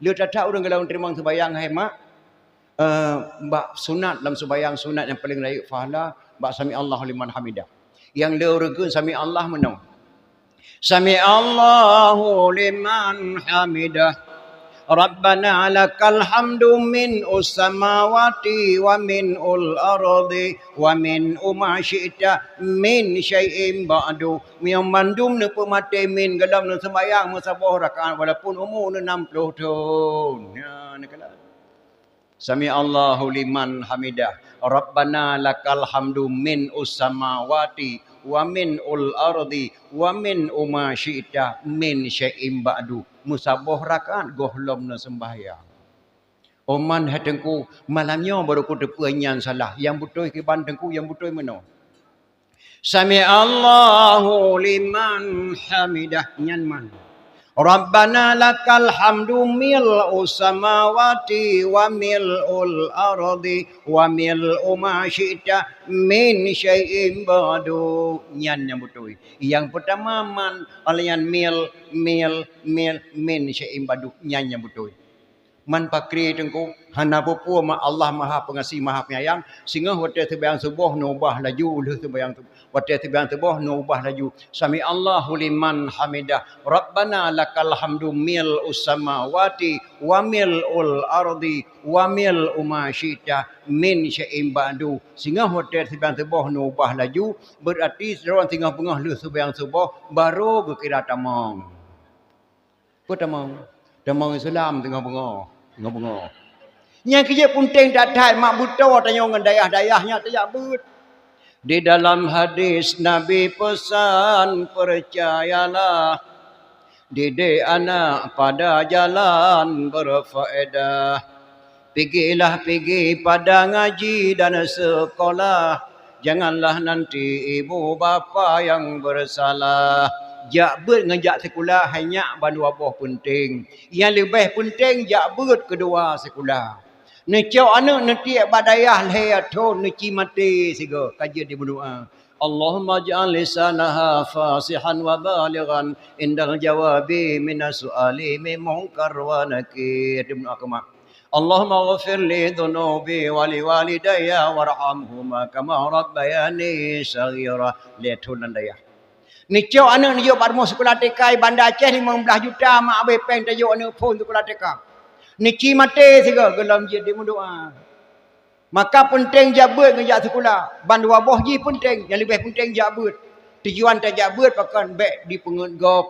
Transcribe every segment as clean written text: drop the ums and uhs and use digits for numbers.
Dia tak orang kalau terima sembahyang hemat. Bak sunat dalam sembahyang sunat yang paling layak fahala bak sami Allahu liman hamidah. Yang dia rega sami Allah menang. Sami Allahu liman hamidah. Rabbana lakal hamdu min samawati wa min ardi wa min ma syi'ta min syai'in ba'du. Yang mandum ne pemate min dalam ne sembahyang musabah rakaat walaupun umur 60 tahun. Ya ni kala. Sami Allahu liman hamidah. Rabbana lakal hamdu min samawati wa min ardi wa min ma syi'ta min syai'in ba'du. Musabah rakaat gohlom na sembahyang. Oman hatengku malamnya baru ku tepuanyan salah. Yang betul ke bandengku yang betul mana? Sami Allahu liman hamidah nyan man. Rabbana lakal hamdu mil'u samawati wa mil'ul ardi wa mil'u ma syi'ta min syai'in ba'du. Nyan yang betul. Yang pertama man alian mil min syai'in ba'du. Nyan yang betul. Man pakri tengku hana pupu ma Allah Maha Pengasih Maha Penyayang sehingga waktu sembahyang subuh nubah laju uleh sembahyang waktu sembahyang subuh nubah laju sami Allahu liman hamidah rabbana lakal hamdu mil samawati wa milul ardi wa mil ma syi'ta min syai'in ba'du sehingga waktu sembahyang subuh nubah laju berarti seorang tengah pengah leh sembahyang subuh baru berkira tamam. Apa tamam? Tamam Islam tengah pengah. Yang kerja punting datai mak buta tanya dengan dayah-dayahnya tak but. Di dalam hadis Nabi pesan percayalah didik anak pada jalan berfaedah. Pergi pada ngaji dan sekolah. Janganlah nanti ibu bapa yang bersalah. Jak ber ngejak sekolah hanya bandu abah penting. Yang lebih penting jak ber kedua sekolah. Necau anak netiak badayah lehaton neci mati siga kaji di berdoa. Allahumma ja'al lisanaha fasihan wa balighan indal jawabi minas su'ali min munkar wa nakir. Di berdoa kemak. Allahumma ghafir li dhunubi wa li walidayya warhamhuma kama rabbayani saghira. Lehaton dayah. Ni cok anak ni jok parmo sekolah TK Bandar Aceh 15 juta mak abai peng tajuk anak pun sekolah TK. Ni ci mati siga gelam je di doa. Maka penting jabat ngejak sekolah. Bandu abah ji penting, yang lebih penting jabat. Tujuan tak jabat pakan baik di pengen gop.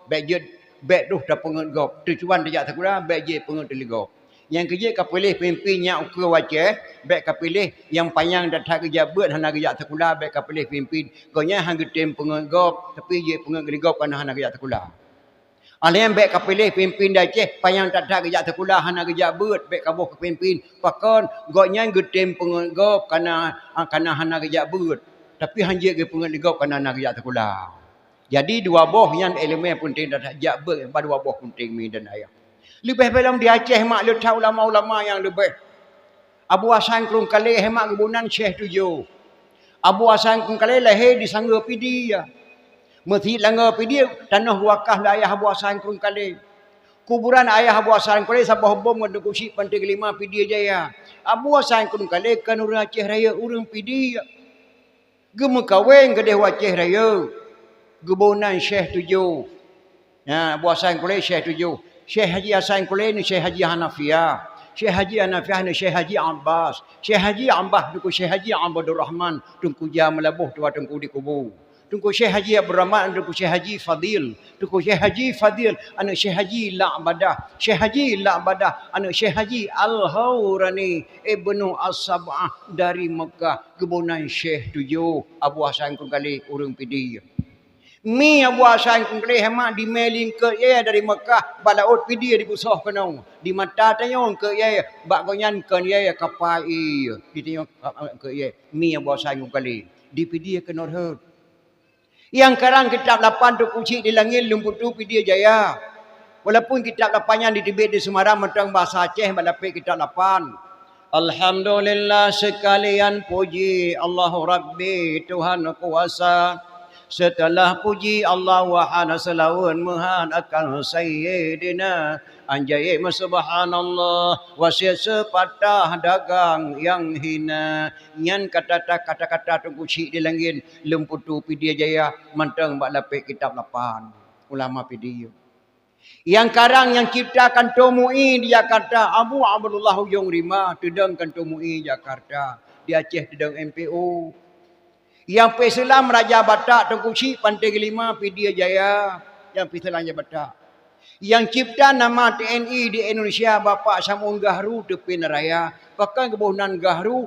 Baik je baik tu dah pengen gop. Tujuan tak sekolah baik je pengen teligop. Yang kerja kau pilih pimpinnya ukur wajah, baik kau pilih yang panjang datang kerja buat hana kerja sekolah, baik kau pilih pimpin. Kau nya hang getem pengegop, tapi je pengegop kerana hana kerja sekolah. Alian baik kau pilih pimpin dah ceh, panjang datang kerja sekolah hana kerja buat, baik kau ke pimpin. Pakon kau nya getem pengegop kerana hana kerja buat, tapi hanya ke pengegop kerana hana kerja sekolah. Jadi dua boh yang elemen penting datang kerja buat, dua boh penting mi dan ayah. Lebih belum di Aceh mak letak ulama-ulama yang lebih. Abu Hasan Kelung Kale hemat kebunan Syekh 7. Abu Hasan Kelung Kale lahir di Sangga Pidi ya. Masjid Langgar Pidi tanah wakaf lah ayah Abu Hasan Kelung Kale. Kuburan ayah Abu Hasan Kelung Kale sabah bom dengan kursi Pantai Kelima Pidi Jaya. Abu Hasan Kelung Kale kan orang Aceh Raya urang Pidi ya. Gema kawin ke Dewa Aceh Raya. Kebunan Syekh 7. Ya, Abu Hasan Kelung Kale Syekh 7. Syekh Haji Hasan Kulai ni Syekh Haji Hanafiah. Syekh Haji Hanafiah ni Syekh Haji Abbas. Syekh Haji Abbas tu Syekh Haji Abdul Rahman tungku jam melabuh tua tungku di kubur. Tungku Syekh Haji Abdul Rahman tungku Syekh Haji Fadil. Tungku Syekh Haji Fadil anak Syekh Haji La'badah. Syekh Haji La'badah anak Syekh Haji Al-Hawrani Ibnu As-Sab'ah dari Mekah. Kebunan Syekh 7 Abu Hasan Kali urang Pidi. Mi Abu Hasan Kali hemat di mailing ke ya dari Mekah balaut pidi di busah kenau di mata tanyong ke ya bak gonyan kan ya kapai di tanyong ke ya mi Abu Hasan Kali di pidi ke norhut yang karang kitab 8 tu kunci di langit lumputu pidi jaya walaupun kitab 8-nya di Tibet di Semarang mentang bahasa Aceh balapik kitab 8. Alhamdulillah sekalian puji Allahu Rabbi Tuhan kuasa. Setelah puji Allah wahana selawun muhan akan sayyidina anjay subhanallah wasiat sepatah dagang yang hina nyan kata-kata tunggu cik di langit lemputu pidia jaya manteng bak lapik kitab lapan ulama pidia yang karang yang ciptakan Tomui di Jakarta Abu Abdullah Hujung Rima tedengkan Tomui Jakarta di Aceh tedeng MPO yang Islam Raja Batak Tengku Cik Pantai Kelima Pidia Jaya yang Islam Raja Batak yang cipta nama TNI di Indonesia Bapak Samun Gahru tepi neraya pakai kebunan Gahru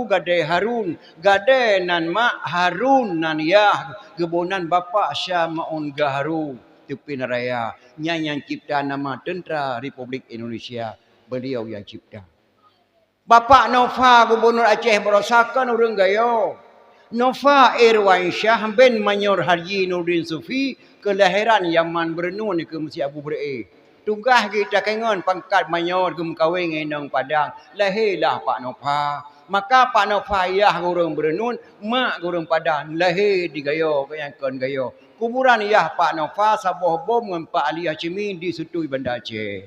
gadai Harun gadai nan mak Harun nan yah kebunan Bapak Samun Gahru tepi neraya yang cipta nama Tentera Republik Indonesia beliau yang cipta Bapak Nova Gubernur Aceh berosakan urang gayo Nova Irwansyah bin Manyor Haji Nurdin Sufi kelahiran Yaman Bernun ke Mesir Abu Bera'i. Tugas kita kengon pangkat Manyor ke Mekawing Enang Padang. Lahirlah Pak Nova. Maka Pak Nova ayah gurung Bernun, mak gurung Padang. Lahir di Gayo, kayangkan Gayo. Kuburan ayah Pak Nova sabuh bom dengan Pak Ali Hashimi di Sutui Bandar Aceh.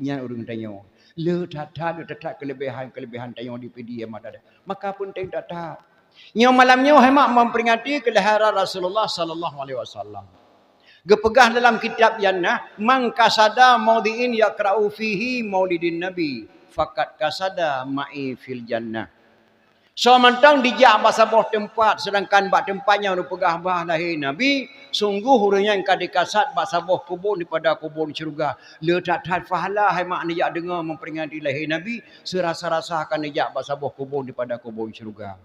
Yang urung tanya. Le tatat kelebihan tanya di PD yang ada. Maka pun tengok tatat. Yang malamnya hemat memperingati kelahiran Rasulullah sallallahu alaihi wasallam. Gepegah dalam kitab Jannah, man kasada maudhi'in yaqra'u fihi maulidin nabi, faqad kasada ma'i fil jannah. So mantang dijak bahasa boh tempat sedangkan bak tempatnya rupegah bah lahir nabi, sungguh huranya yang kadikasat bahasa boh kubur daripada kubur syurga. Le tak fahala hemat ni jak dengar memperingati lahir nabi, serasa-rasa akan dijak bahasa boh kubur daripada kubur syurga.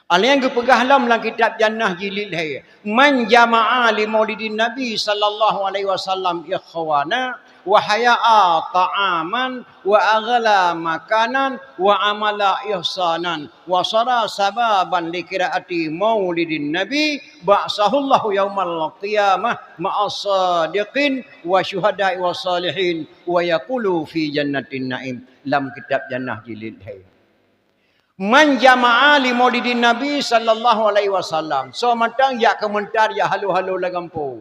Yang kepegah dalam kitab Jannah jilid hai. Man jama'a li maulidin Nabi sallallahu alaihi wasallam ikhwana wa haya'a ta'aman wa aghla makanan wa amala ihsanan wa sara sababan li qiraati maulidin Nabi ba'sahullahu yaumal qiyamah ma'as sadiqin wa syuhada'i wa salihin wa yaqulu fi jannatin na'im. Dalam kitab Jannah jilid hai. Man jama'a li maulidin Nabi sallallahu alaihi wasallam. So matang ya komentar ya halu-halu lagampu.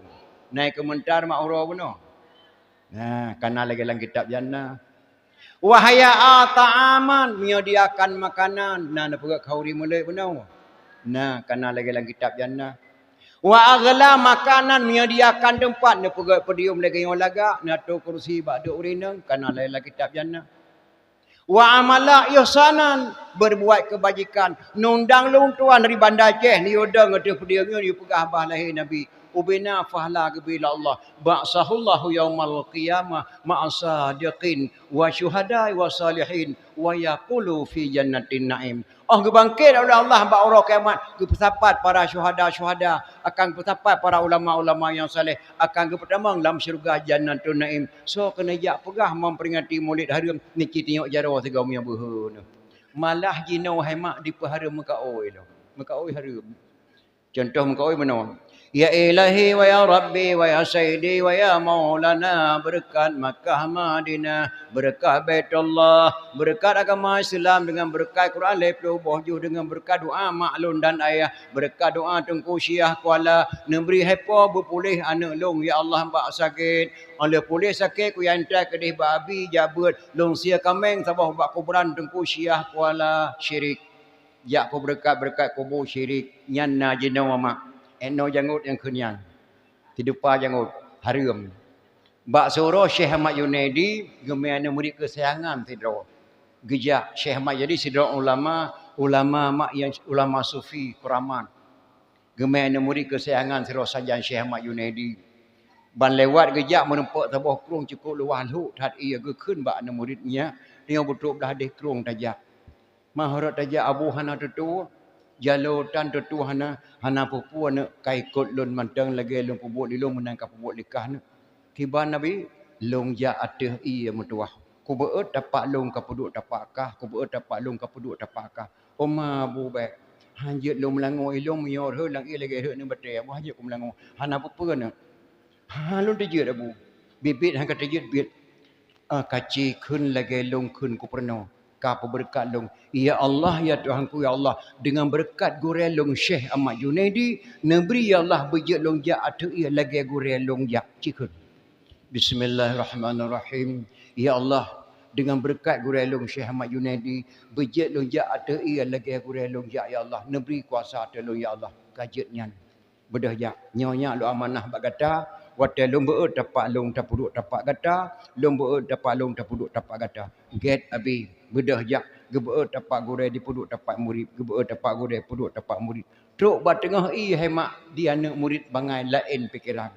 Naik komentar mak uro beno. Nah, kana lagi dalam kitab Jannah. Wa haya'a ta'aman menyediakan makanan. Nah, nak khauri mulai beno. Nah, kana lagi dalam kitab Jannah. Wa aghla makanan menyediakan tempat nak pedium lagi yang laga, nak tu kursi bak duk urinang, kana lagi dalam kitab Jannah. Wa amala ihsanan berbuat kebajikan nundang lung tuan dari Bandar Aceh ni udang ada pediangnya dia pegah bah lahir Nabi ubina fahla bila Allah ba'sahullahu yaumal qiyamah ma'asadiqin wa syuhada'i wa salihin wa yaqulu fi jannatin na'im. Oh gebangkit oleh Allah bak orang kiamat kepesapat para syuhada akan kepesapat para ulama-ulama yang saleh akan kepertamang dalam syurga jannatun na'im. So kena jak pegah memperingati Maulid Haram ni kita tengok jara segala yang berhun. Malah jinau hemat di pahara Mekaoi lo. Mekaoi haram. Contoh Mekaoi mana? Ya ilahi wa ya rabbi wa ya sayyidi wa ya maulana berkat Makkah Madinah berkat Baitullah berkat agama Islam dengan berkat Quran leplo bohjuh dengan berkat doa maklun dan ayah berkat doa Tengku Syiah Kuala memberi hepa berpulih anak long ya Allah bak sakit oleh pulih sakit ku yang tak kedih babi jabut long sia kameng sabah bak kuburan Tengku Syiah Kuala syirik ya ku berkat kubur syirik nyanna jinawa mak eno janggut yang kenyang. Tidupa janggut haram. Bak suruh Syekh Ahmad Junaidi gemena murid kesayangan tidro. Gejak Syekh Ahmad jadi sidra ulama mak yang ulama sufi kuraman. Gemena murid kesayangan sidra sajan Syekh Ahmad Junaidi. Ban lewat gejak menempak tabah kerung cukup luah lu tat ia gekeun bak ana muridnya dia betul dah hadis kerung tajak. Maharat tajak Abu Hana tetu jalutan tetu hana pupu ana kai kot lun mantang lagi lun pubuk di lun menang ka pubuk likah na tiba nabi long ja ateh ia metuah ku beut dapat long ka puduk tapakah ku beut dapat long ka puduk tapakah oma bu baik hanjut long melangoi long menyor heu lang ia lagi heu ni bete bu hanjut ku melangoi hana pupu na ha lun tejut abu bibit hang ka tejut bit kaci kun lagi long kun ku perno Kapa berkat long. Ya Allah, ya Tuhanku, ya Allah. Dengan berkat gurel long Syekh Ahmad Junaidi. Neberi ya Allah bejek long jak atu ia lagi gurel long jak. Cikun. Bismillahirrahmanirrahim. Ya Allah. Dengan berkat gurel long Syekh Ahmad Junaidi. Bejek long jak atu ia lagi gurel long jak. Ya Allah. Neberi kuasa atu long ya Allah. Kajetnya. Bedah jak. Nyonya lu amanah bagata. Watai lomba tapak long tapuduk tapak gata. Lomba tapak long tapuduk tapak gata. Get abi. Bedah jak. Geba tapak gurel di puduk tapak murid. Geba tapak gurel puduk tapak murid. Truk batengah hemat dia anak murid bangai lain pikiran.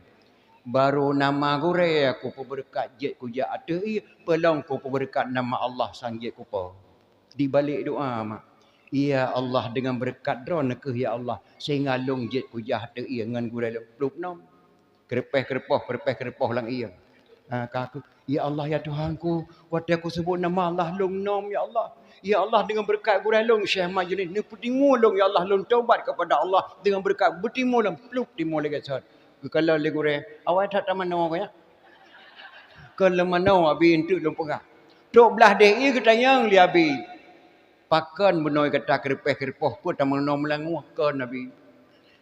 Baru nama gurel aku berkat jet kujak ada pelong ku berkat nama Allah sang jet kupa. Di balik doa mak. Ya Allah dengan berkat drone ke ya Allah sehingga long jet kujak ada dengan gurel peluk nom. Kerepeh-kerepoh lang iya. Kaku, ya Allah ya Tuhanku, waktu aku sebut nama Allah long nom ya Allah. Ya Allah dengan berkat gurau long Syekh Ahmad Junaidi ni bertimu long ya Allah long taubat kepada Allah dengan berkat bertimu long peluk timu lagi sat. Kalau le gurau, awak tak taman nama banyak. Kalau mana abi itu long pegah. Tok belah deh ia kita yang li abi. Pakan benoi kata kerepeh-kerepoh pun taman nom langu ke nabi.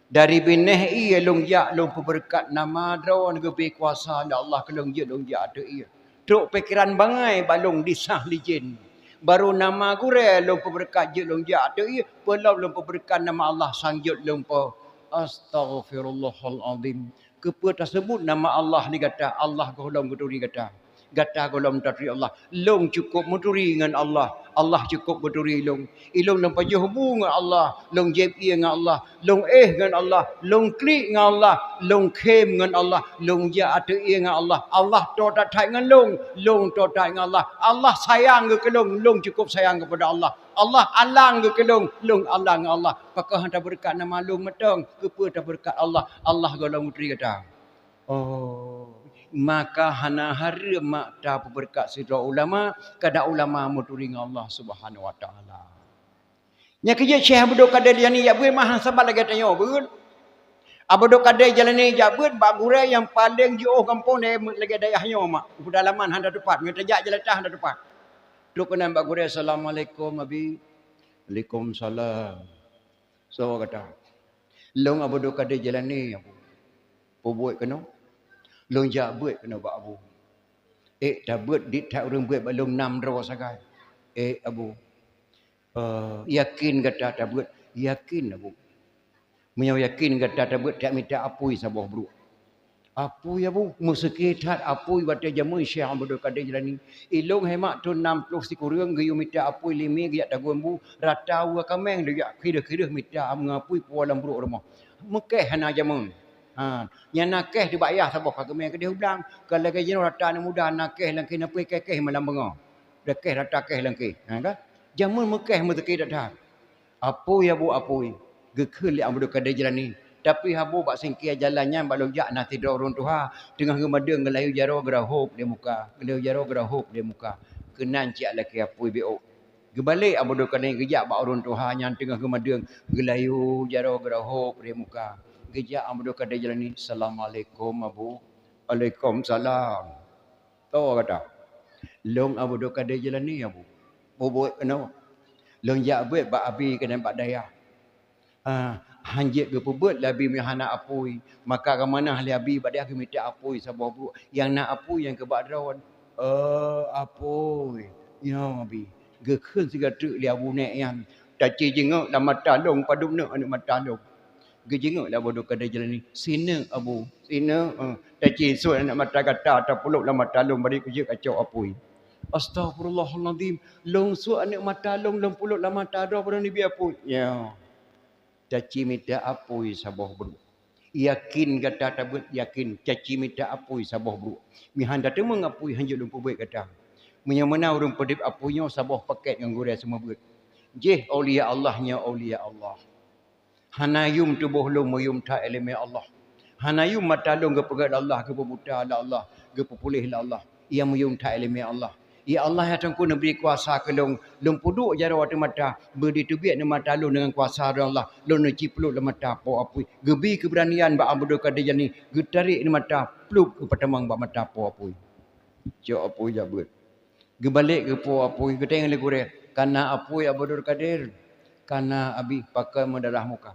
Dari bineh ia long jak long berkat nama drawn gebi kuasa Allah kelong je long jak tu ia. Truk pikiran bangai balong disah lijin. Baru nama gure long berkat je long jak tu ia. Pelau long berkat nama Allah sangjut long po. Astaghfirullahalazim. Kepa tersebut nama Allah ni kata Allah golong geduri kata. Gata golong tatri Allah. Long cukup muturi dengan Allah. Allah cukup berduri long. Ilong long pajuh hubung dengan Allah. Long jeb ia dengan Allah. Long dengan Allah. Long klik dengan Allah. Long kem dengan Allah. Long ja atu ia dengan Allah. Allah to tak thai dengan long. Long to thai dengan Allah. Allah sayang ke long. Long cukup sayang kepada Allah. Allah alang ke long. Long alang dengan Allah. Pakah hantar berkat nama long matang. Kepa tak berkat Allah. Allah golong mutri kata. Oh. Maka hana hari mak ta berkat sidra ulama kada ulama muturi Allah Subhanahu wa taala. Nya kerja Syekh Abdul Qadir Jilani ya beun mah sabar lagi tanya beun. Abdul Qadir Jilani ya beun bak gurai yang paling jauh kampung ni lagi dayahnya mak. Pedalaman handa tepat ngetajak jelatah handa tepat. Tu kena bak gurai assalamualaikum abi. Waalaikumsalam. So kata. Long Abdul Qadir Jilani apa? Buat kena long jak buat kena buat abu. Tak buat dit tak orang buat balong 6 ro sagai. Abu. Yakin kata tak buat. Yakin abu. Menyo yakin kata tak buat tak minta apui sabah bro. Apui abu. Musiki tat apui bate jamu Syekh Abdul Qadir Jilani. Ilong hemat tu 60 sikurang gayu minta apui limi giat tagun bu. Rata wa kameng dia kira-kira minta ngapui pualam bro rumah. Mekeh hana jamun. Yang nakeh dibayar sabah kagem ke dia ulang kalau ke jenis rata ni muda nakeh langki napi kekeh malam bengo dekeh rata keh langki kan jamun mekeh mezeki dah apu ya bu apui gekeul li Abdul Qadir Jilani tapi habu bak singkia jalannya balong jak nak tidur orang tuha tengah gemadeng ngelayu jaro gerahop dia muka ngelayu jaro gerahop dia muka kenan ciak laki apui bio gebalik Abdul Qadir gejak bak orang tuha yang tengah gemadeng ngelayu jaro gerahop dia muka Gejak Abdul Qadir Jilani. Assalamualaikum Abu. Waalaikumsalam. Tahu kata. Long Abdul Qadir Jilani Abu. Buat kena. Long jak buat bak abi kena bak daya. Hanjit ke pebut labi mihana apui. Maka ke mana ahli abi bak dia ke minta apui sabah bu. Yang nak apui yang ke bak drawan. Apui. Ya abi. Gekun siga truk li abu nek yang. Taci jenguk dalam mata long paduk nak anak mata long. Gejenguk lah Abdul Qadir Jilani. Sina abu. Sina. Tak cisul anak mata kata. Tak puluk lah mata long. Bari kerja kacau apui. Astaghfirullahaladzim. Long suat anak mata long. Long puluk lah mata dah. Pada ni biar apui. Ya. Caci minta apui sabah bro. Yakin kata tabut. Yakin. Caci minta apui sabah bro. Mihan dah temang apui. Hanjur long pubik kata. Menyamana orang pedip apunya. Sabah paket yang gurai semua buat. Jih awliya Allahnya awliya Allah. Hanayum tubuh lu muyum ta ilmi Allah. Hanayum mata lu ke pegat Allah ke buta Allah ke pulih Allah. Ia muyum ta ilmi Allah. Ya Allah yang tengku beri kuasa ke long puduk jara waktu mata beri tubiat nama mata lu dengan kuasa Allah. Lu nak cipluk dalam mata po apui. Gebi keberanian ba Abdul Qadir Jilani getarik ni mata pluk ke pertamang ba mata po apui. Cok apui jabut. Gebalik ke po apoi keteng le gure. Kana apoi Abdul Kadir. Kana abi pakai mendarah muka.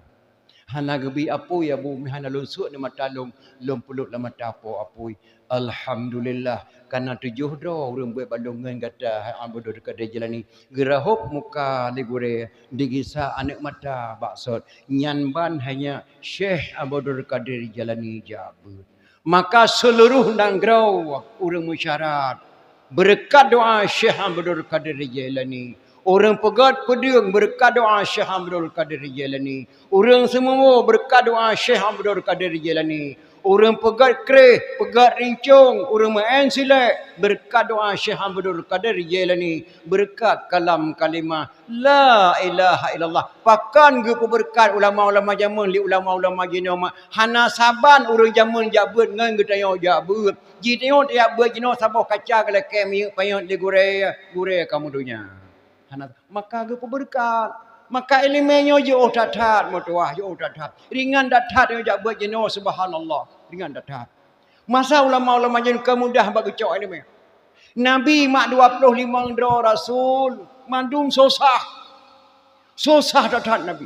Hana gebi apoi abu mihana lunsuk ni mata lum pulut la mata po apoi. Alhamdulillah kana 7 do urang buat balung ngan kata hai Abdul Kadir jalani. Gerahop muka le gure digisa anak mata baksud. Nyan ban hanya Syekh Abdul Kadir jalani jabut. Maka seluruh nanggrau urang musyarat berkat doa Syekh Abdul Qadir Jailani. Orang pegat pedung berkat doa Syekh Abdul Qadir Jailani. Orang semua berkat doa Syekh Abdul Qadir Jailani. Orang pegat kereh, pegat rincung, orang main silek berkat doa Syekh Abdul Qadir Jailani. Berkat kalam kalimah La ilaha illallah. Pakan ke berkat ulama-ulama zaman li ulama-ulama jinoma. Hana saban orang zaman jabut ngan getayo jabut. Jideo dia berjino sabah kaca kalau kami payah di gure kamu dunia. Hana maka ke berkat. Maka ilmunya yo tatat motuah yo tatat. Ringan tatat yo jak berjino subhanallah. Ringan tatat. Masa ulama-ulama jen kemudah bagi cok ilmu. Nabi mak 25 dro rasul mandum susah. Susah tatat Nabi.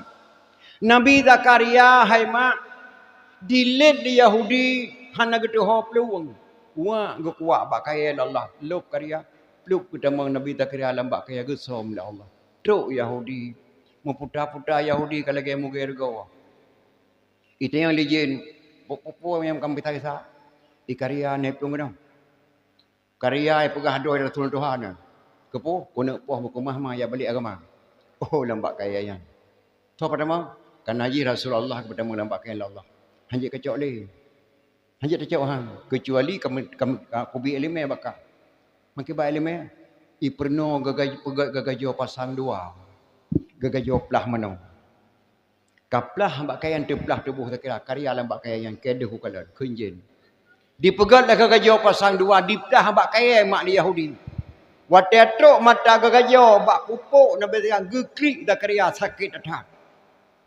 Nabi Zakaria hai mak dilet di Yahudi hana gitu ho peluang. Wa go kuat bak kaya Allah. Luk karya. Luk ketemu Nabi Zakaria alam bak kaya gesom la Allah. Truk Yahudi. Memputar-putar Yahudi kalau gaya muga ergo. Itu yang lijin. Pupu yang kami tahu Ikaria ne pungno. Karya pegah doa dari Tuhan. Kepo kuna poh bukumah ma ya balik agama. Oh lambak kaya yang. So pertama kan haji Rasulullah kepada lambak kaya Allah. Hanjit kecok le. Hanjit kecok hang. Kecuali kami kubi ilmu bakal. Makin baik ilmu. Iperno gagajo pasang dua. Gagajo plah mano. Kaplah hambak kaya yang teplah tubuh takira. Karya lambak kaya yang kedah hukalan. Kunjin. Dipegat lah gagajo pasang dua. Diplah hambak kaya mak di Yahudi. Watetruk mata gagajo. Bak pupuk nabi yang gekrik Zakaria sakit datang.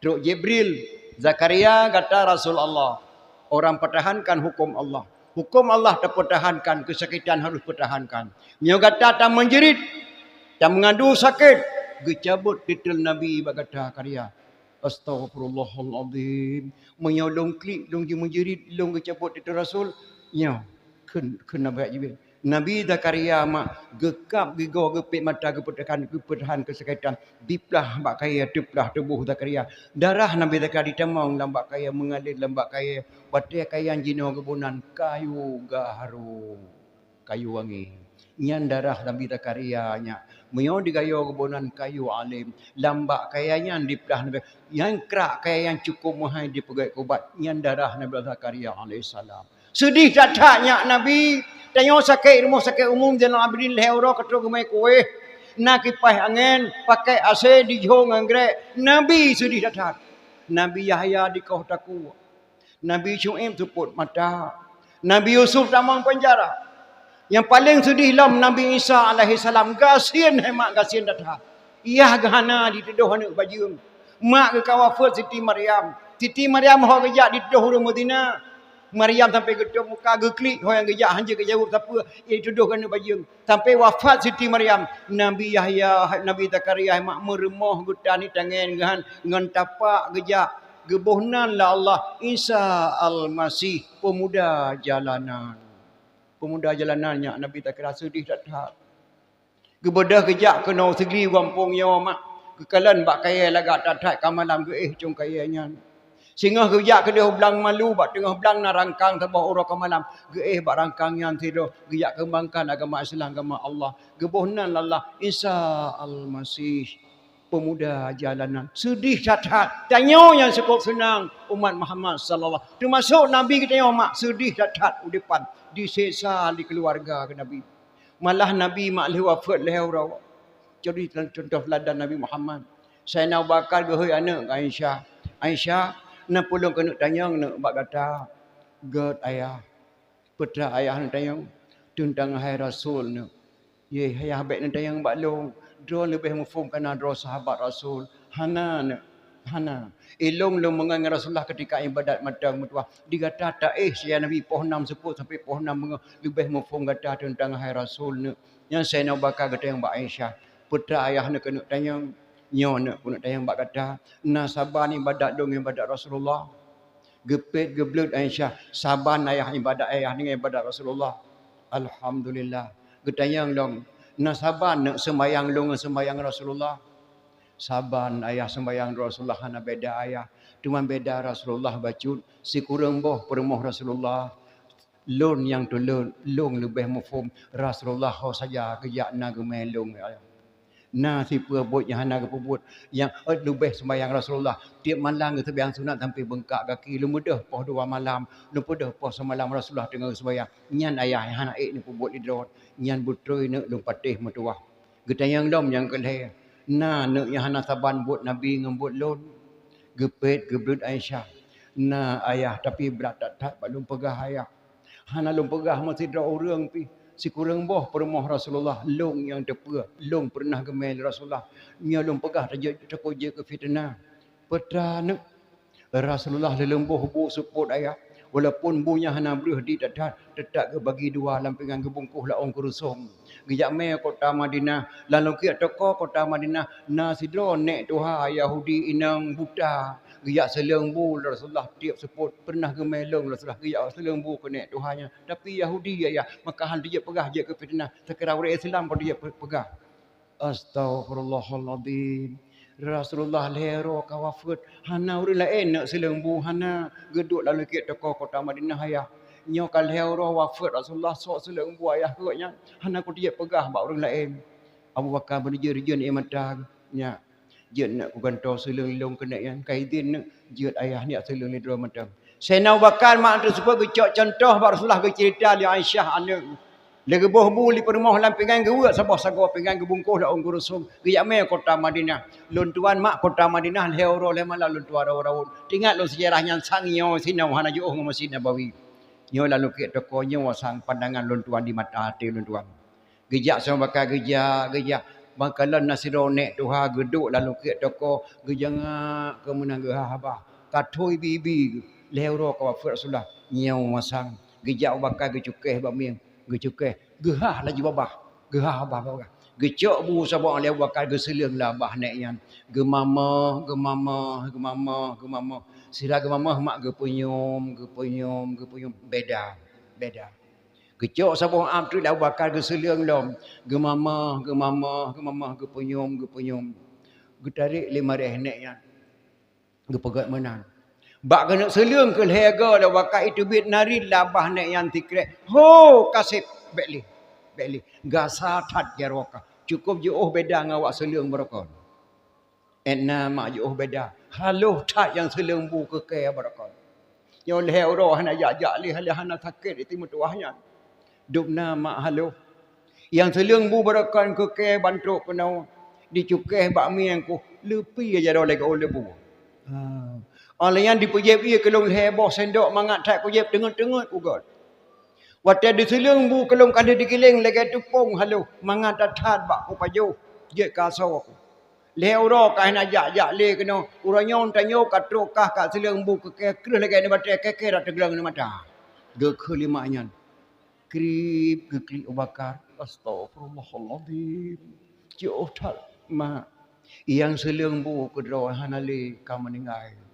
Truk Jibril. Zakaria kata Rasulullah. Orang pertahankan hukum Allah. Hukum Allah terpertahankan. Kesakitan harus pertahankan. Dia kata tak menjerit. Tak mengadu sakit. Gecabut titel Nabi berkata karya. Astaghfirullahaladzim. Menyolong klik. Long menjerit. Long gecabut titel Rasul. Ya. Kena baik Jibril. Nabi Zakaria mak gekap gigo gepik mata kepertahan kesakitan diplah bak kaya diplah tubuh Zakaria darah Nabi Zakaria ditemong lambak kaya mengalir lambak kaya batai kaya jino kebunan kayu gaharu kayu wangi nyan darah Nabi Zakaria nya meyo digayo kebunan kayu alim lambak kaya nyan diplah Nabi yang kerak kaya yang cukup mahal dipegai kubat nyan darah Nabi Zakaria alaihissalam sedih datanya Nabi. Tanya sakit rumah sakit umum Zainal Abidin lehoro ketuk gemai kuih. Nak kipas angin pakai AC di jong anggrek. Nabi sedih datang. Nabi Yahya di kau taku. Nabi Syuaib tuput mata. Nabi Yusuf tamang penjara. Yang paling sedih lam Nabi Isa alaihi salam gasien hemat gasien datang. Ia gahana dituduh anak baju. Mak ke kawafat Siti Maryam. Siti Maryam ho gejak dituduh rumah Madinah. Maryam sampai gedung muka geklik orang gejak hanja ke jauh siapa ia tuduh kena baju sampai wafat Siti Maryam Nabi Yahya Nabi Zakaria mak meremah gutan ni tangan ngan tapak gejak gebuhnan la Allah Isa al-Masih pemuda jalanannya Nabi Zakaria sedih tak tak gebedah gejak kena segli kampung yo mak kekalan bak kaya lagak tak kamalam ke cung kayanya sehingga gejak ke dia belang malu bak tengah belang na rangkang tabah ura ke malam geeh bak rangkang yang tidur gejak kembangkan agama Islam agama Allah gebuhnan Allah Isa al-Masih pemuda jalanan sedih catat tanya yang cukup senang umat Muhammad sallallahu termasuk Nabi kita yang mak sedih catat udipan diseksa di keluarga ke Nabi malah Nabi mak leh wafat leh ura jadi contoh teladan Nabi Muhammad Sayyidina Abu Bakar gehoi anak Aisyah nak pulang kena tanyang nak bak kata god ayah putra ayah nak tanyang tentang hai rasul nak ye ayah baik nak tanyang bak long dro lebih mafhum kana dro sahabat rasul hana nak Hana. Ilung long mengenai Rasulullah ketika ibadat matang mutua. Digata tak saya Nabi pohon 6 seput sampai pohon 6 lebih mufung kata tentang hai Rasul ni. Yang saya nak bakar kata yang Mbak Aisyah. Putra ayah nak kena tanya. Nyo nak pun nak tanya Mbak kata. Nah sabar ibadat dong ibadat Rasulullah. Gepet geblut Aisyah. Saban ayah ibadat ayah dengan ibadat Rasulullah. Alhamdulillah. Getayang dong. Nah saban nak sembayang dong sembayang Rasulullah. Saban ayah sembayang Rasulullah hana beda ayah. Cuma beda Rasulullah bacut. Si kurang boh permoh Rasulullah. Lon yang tu lon lebih mufum. Rasulullah saja kejak na gemelong ayah. Na si perbut yang hana kepubut. Yang lebih sembayang Rasulullah. Tiap malam ke sembayang sunat sampai bengkak kaki. Lu mudah poh 2 malam. Lu mudah poh semalam Rasulullah tengah sembayang. Nyan ayah yang hana ni pubut lidrot. Nyan butroi nak lu patih metuah. Getayang dom yang kelih. Nah nak yang hana saban buat Nabi ngembut lon. Gepet geblut Aisyah. Nah ayah tapi berat tak belum pegah ayah. Hana lum pegah masih ada orang pi. Si kurang boh permoh Rasulullah long yang tepa. Long pernah gemel Rasulullah. Nya lum pegah terkoje ke fitnah. Petra nak Rasulullah lelembuh bu support ayah. Walaupun bunya hana berah di tetap ke bagi dua lampingan gebungkuh laong kurusung. Gejak me kota Madinah. Lalu kia toko kota Madinah. Nasidro nek tuha Yahudi inang buta. Gejak selengbu Rasulullah tiap seput. Pernah gemelong Rasulullah. Gejak selengbu ke nek tuhanya. Tapi Yahudi ya. Maka hal dia pegah je ke fitnah. Sekarang orang Islam pun dia pegah. Astaghfirullahaladzim. Rasulullah lero kawafut. Hana orang lain nak selengbu. Hana geduk lalu kita toko kota Madinah ayah. Nyokal lero wafat Rasulullah sok selengbu ayah kotnya. Hana aku dia pegah bak orang lain. Abu Bakar berjir-jir imatah. Nya. Jid nak ku gantau seleng-long kena yang. Kaidin nak. Jid ayah ni seleng lidro matang. Sayyidina Abu Bakar mak tersebut gecok contoh bak Rasulullah bercerita li Aisyah anak. Lagi boh buli permoh lampingan gewa sabah sago pinggan gebungkuh dak ongkur rusum giyak me kota Madinah lun tuan mak kota Madinah leoro le mala lun tuan raun tinggal lu sejarahnya sang nyo sinau hana juh ngom Masjid Nabawi nyo lalu ke toko nyo sang pandangan lun tuan di mata hati lun tuan gejak sama bakal gejak bakalan nasirone tuha geduk lalu ke toko gejang kemenang gehah abah katoi bibi leoro ka wafat Rasulullah nyo masang gejak bakal gecukeh bamiang gecukai gehah lagi babah gehah babah gecok bu sabak le bakal geseleng lah bah nek yan gemama sira gemama mak gepunyum beda gecok sabak am tu dah bakal geseleng lom gemama gepunyum getarik 5 nek yan gepegat menan bak kena seleng ke lega dah wakak itu bit nari labah nek yang tikrek. Ho kasih bekli. Gasa tat jarwaka. Cukup je beda ngawak seleng berakon. Enna mak je beda. Haluh tat yang seleng bu ke kaya berakon. Yang leh roh hana jak leh hana sakit itu mutuahnya. Dubna mak haluh. Yang seleng bu berakon ke kaya bantuk kenau. Dicukeh bak miang ku lepi aja dah lagi oleh bu. Oleh yang dipujep ia kelong heboh sendok mangat tak pujep tengah-tengah ugat. Waktu di seleng bu kelong kada dikiling lagi tupung halu mangat tat bak ku paju je kasau aku. Leuro kah nak jak le kena uranyo tanyo katrok kah kat seleng bu ke kreh lagi ni batai ke rat tegelang ni mata. De kelimanya. Krip gekli Bakar. Astagfirullahaladzim. Jauh tak ma yang seleng bu kedro hanale ka meninggal.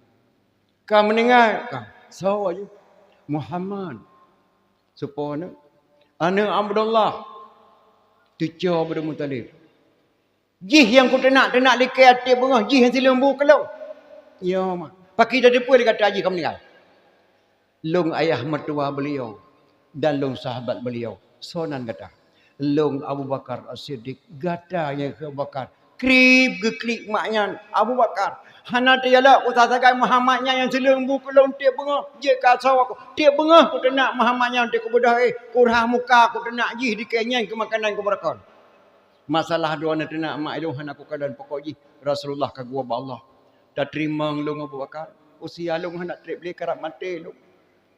Kau mendengar kau. So aja. Muhammad. Supaya anak Abdullah. Tujuh pada Mutalib. Jih yang ku tenak likai hati bengah. Jih yang silembu kalau. Ya mak. Pakai dah depan dia kata Haji kau meninggal. Long ayah mertua beliau. Dan long sahabat beliau. Sonan kata. Long Abu Bakar As-Siddiq. Gatanya ke Abu Bakar. Krip geklik maknya Abu Bakar. Hana tiada aku sasakan Muhammadnya yang selengbu kelong tiap bengah. Je kasau aku. Tiap bengah aku tenak Muhammadnya untuk kebudah. Kurah muka aku tenak jih di kenyan ke makanan ke berakon. Masalah dua nak tenak mak ilung hana aku keadaan pokok jih. Rasulullah kagua Allah. Tak terima ngelung Abu Bakar. Usia lung hana trip beli karap mati lung.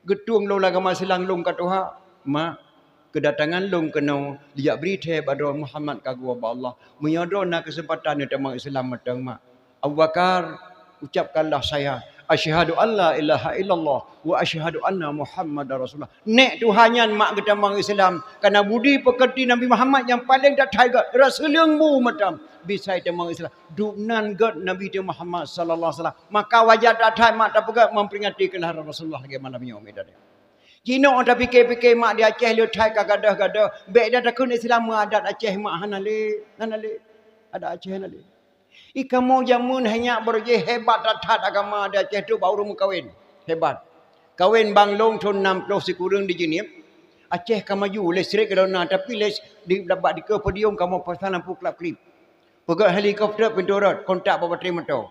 Getung lung lagama silang lung katuha. Mak. Kedatangan lung kena lihat berita pada Muhammad kagua Allah. Menyodor nak kesempatan ni temang Islam matang mak. Abu Bakar ucapkanlah saya asyhadu alla ilaha illallah wa asyhadu anna muhammadar rasulullah. Nek Tuhannya mak kita orang Islam karena budi pekerti Nabi Muhammad yang paling tak thaigat rasulung mu macam bisa kita orang Islam dunan god Nabi Muhammad sallallahu alaihi wasallam maka wajah tak thai mak tak pegat memperingati kelahiran Rasulullah bagaimana punya umid dia. Cina orang tak fikir-fikir mak dia Aceh le thai gadah-gadah baik dia takun Islam adat Aceh mak hanale ada Aceh hanale. Ikamu jamun hanya berje hebat datat agama dia Aceh tu baru mu kahwin. Hebat. Kahwin Bang Long tahun 60 sekurang di Jenip. Aceh ka maju listrik kerana tapi les di dapat di ke podium kamu pasal lampu kelap-kelip. Pegat helikopter pintu rot kontak bapa terima tu.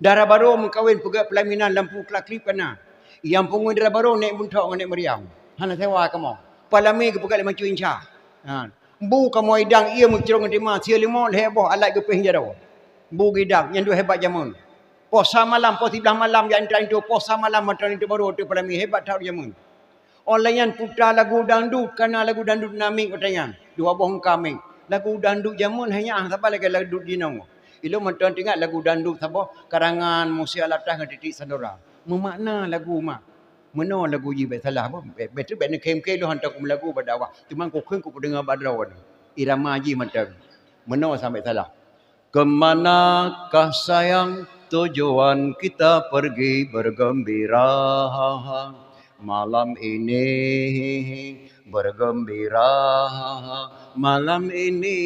Darah baru mu kahwin pegat pelaminan lampu kelap-kelip kana. Yang pungun darah baru naik buntok naik meriam. Hana sewa kamu. Palami ke pegat 5 inca. Ha. Bu kamu idang ia mu cerong terima sia limau heboh alat gepeh jadau. Bu gidak yang dua hebat jamun. Puasa malam, puasa 13 malam yang antara itu puasa malam macam itu baru tu pelami hebat tahu jamun. Orang yang putar lagu dangdut karena lagu dangdut namik katanya. Dua bohong kami. Lagu dangdut jamun hanya siapa lagi lagu dangdut dinau. Ilo macam tengok lagu dangdut siapa karangan Musia Latah dengan Titik Sandora. Memakna lagu mak. Mana lagu ji salah apa? Betul betul kem-kem lu hantar ku lagu berdawah. Cuma ku kau dengar badrau. Irama ji macam. Mana sampai salah. Kemanakah sayang tujuan kita pergi bergembira malam ini bergembira malam ini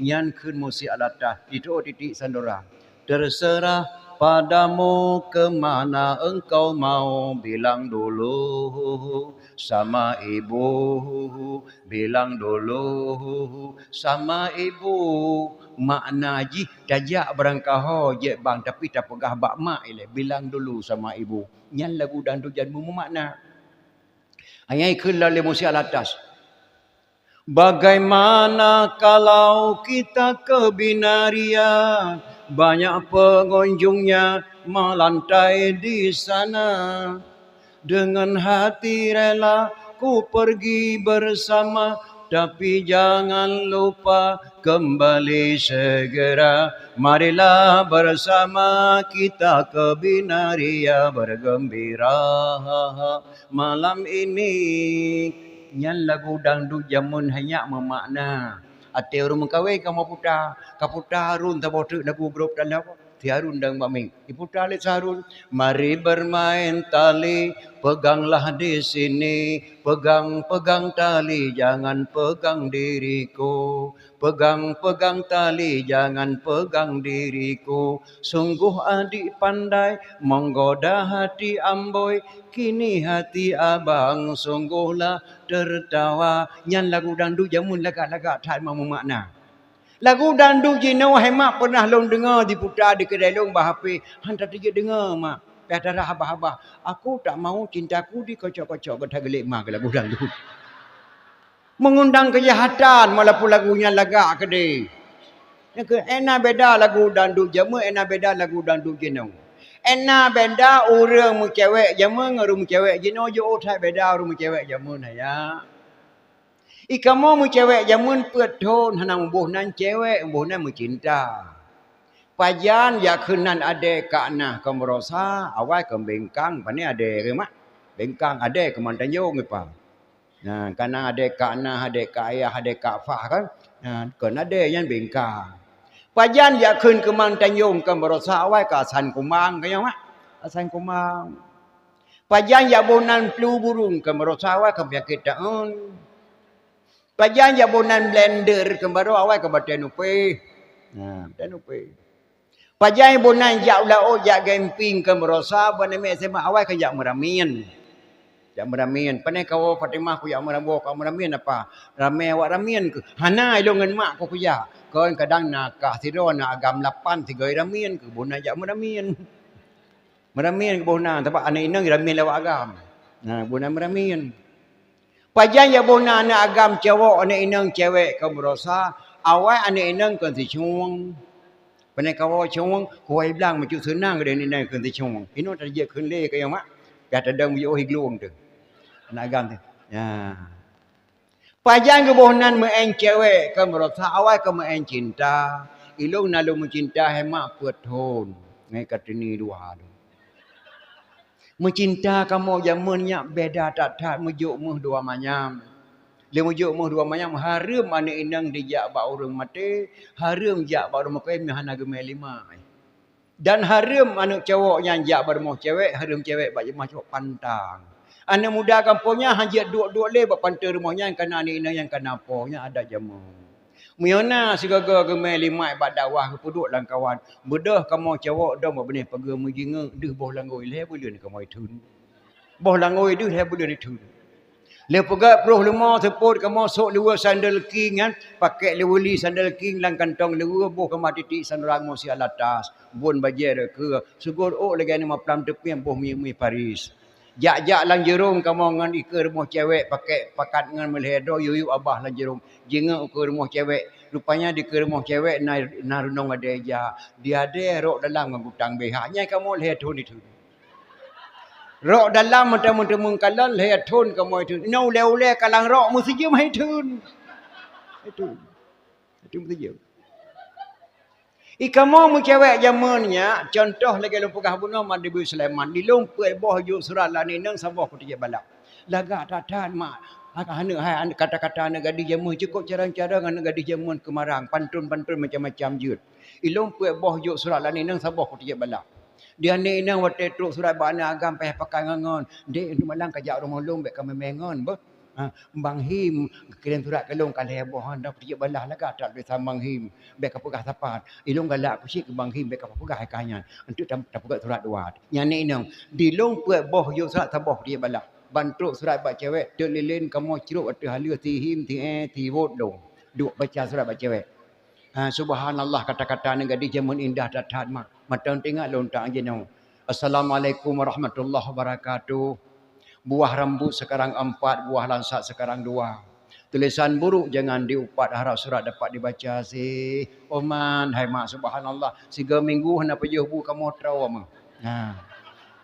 nyan kun musi alatah itu Titik Sandora terserah padamu kemana engkau mau bilang dulu sama ibu bilang dulu sama ibu makna ji tajak berangkah je bang tapi tak pegah bak mak ile bilang dulu sama ibu nyan lagu dangdut janmu makna ayai kun lalu musi alatas bagaimana kalau kita ke Binaria banyak pengunjungnya melantai di sana dengan hati rela ku pergi bersama tapi jangan lupa kembali segera marilah bersama kita ke Binaria bergembira malam ini nyan lagu dangdut jamun hanya memakna ate orang mengkawin kamu putar harun tak bodoh lagu grup dan apa ti harun dan mami iputar le harun mari bermain tali peganglah di sini pegang tali jangan pegang diriku pegang tali jangan pegang diriku sungguh adik pandai menggoda hati amboi kini hati abang sungguhlah tertawa nyan lagu dangdut jamun lagak-lagak tak mau makna lagu dangdut jino hemat pernah long dengar diputar di kedai long bahapa hantar tiga dengar mak biar habah-habah aku tak mau cintaku dikocok-kocok bertagelik mak lagu dangdut mengundang kejahatan walaupun lagunya lagak kedai ena beda lagu dangdut jamu ena beda lagu dangdut jino ena beda orang mu cewek jamu ngarum cewek jino jo otai beda orang mu cewek jamu ya ikamu mu cewek jamun peton hanang buh nan cewek buh nan mu cinta. Pajan ya kenan ade kana kemerosa awal ke bengkang pani ade ke mak. Bengkang ade ke Mantanjung apa. Nah, kana ade kana ade ka ayah ade ka fa kan. Nah, kan ade yang bengkang. Pajan ya kun ke Mantanjung kemerosa awal ke Asan Kumang ke mak. Asan Kumang. Pajan ya bonan flu burung kemerosa awal ke penyakit daun. Pajan jabunan blender kembali awal ke badan upe. Nah, badan upe. Pajan jabunan jak lao jak gemping ke merosa bana me SMA awal ke jak meramian. Jak meramian. Panai kau Fatimah ku jak merabo kau meramian apa? Rame awak ramian ke. Hana ilongan mak ku ya. Kau kadang nakah siro nak agam 8 3 ramian ke bona jak meramian. Meramian ke bona sebab anak inang ramian lewat agam. Nah, bona meramian. Pajan ya bona anak agam cewek anak inang cewek kau berosa awal anak inang kan si chung. Panai kau chung huai bilang macam senang ke anak inang kan si chung. Ini terjadi kenle ke yang mak. Dah terdang bio higluang tu. Anak agam tu. Ya. Pajan ke bonan main cewek kau berosa awal kau main cinta. Ilung nalu mencinta hemat puthon. Ngai kata ni dua tu. Mencinta kamu zamannya beda tak mejuk muh dua manyam. Dia mejuk muh dua manyam harum anak inang dijak ba urang mati, harum jak ba urang makai mihana gemai lima. Dan harum anak cowok yang jak ba rumah cewek, harum cewek ba jemah cowok pantang. Anak muda kampungnya hanya dua-dua le ba pantang rumahnya yang kena anak inang yang kena aponya ada jamu. Miona sigaga gemai lima ba dakwah ke puduk lang kawan. Bedah kamu cowok dah ba benih pagi menjinga deh boh langoi le bulan kamu itun. Boh langoi deh le bulan itun. Le pegat puluh lima seput kamu sok lewa sandal king kan. Pakai lewali sandal king lang kantong lewa boh kamu titik sandrang mo si alatas. Bun bajer ke sugur oh lagi ni maplam tepi boh mi Paris. Jak-jak lang jerung kamu ngan ikut rumah cewek pakai pakat ngan melhedo yuyu abah lang jerung. Jinga ke rumah cewek. Rupanya di ke rumah cewek narunong ada aja. Dia ada rok dalam ngan butang behaknya kamu lehedo ni tu. Rok dalam mentang-mentang kalan lehedo kamu itu. Nau le kalang rok mesti je mai tun. Itu mesti je. Ikamu mu cewek zamannya contoh lagi lumpukah bunuh Madibu Sulaiman di lumpuk boh juk surat la ni nang sabah ku tiga balak. Lagak tatan mak hana hai kata-kata anak gadis zaman cukup cara-cara anak gadis zaman kemarang pantun-pantun macam-macam jut. I lumpuk boh juk surat la ni nang sabah ku tiga balak. Dia ni nang wate truk surat bana agam peh pakai ngangon. Dek malang kajak rumah lom bek kami mengon bah. Bang Him kirim surat kelong kalih bohan dah pergi balah laga tak boleh sama Bang Him bek kapugah sapat ilung galak kusik ke Bang Him bek kapugah kanya untuk tak pugah surat dua yang ni nang dilong puak boh yo surat sabah dia balah bantruk surat bak cewek tek lilin kamu ciruk atu halia ti him ti vot dong duk baca surat bak cewek subhanallah kata-kata ni gadis zaman indah tat mak matang tengok lontak je nang assalamualaikum warahmatullahi wabarakatuh. Buah rambut sekarang 4, buah lansat sekarang 2. Tulisan buruk jangan diupat, harap surat dapat dibaca si Oman. Hai mak subhanallah. 3 minggu hendak pergi bu kamu tahu mak.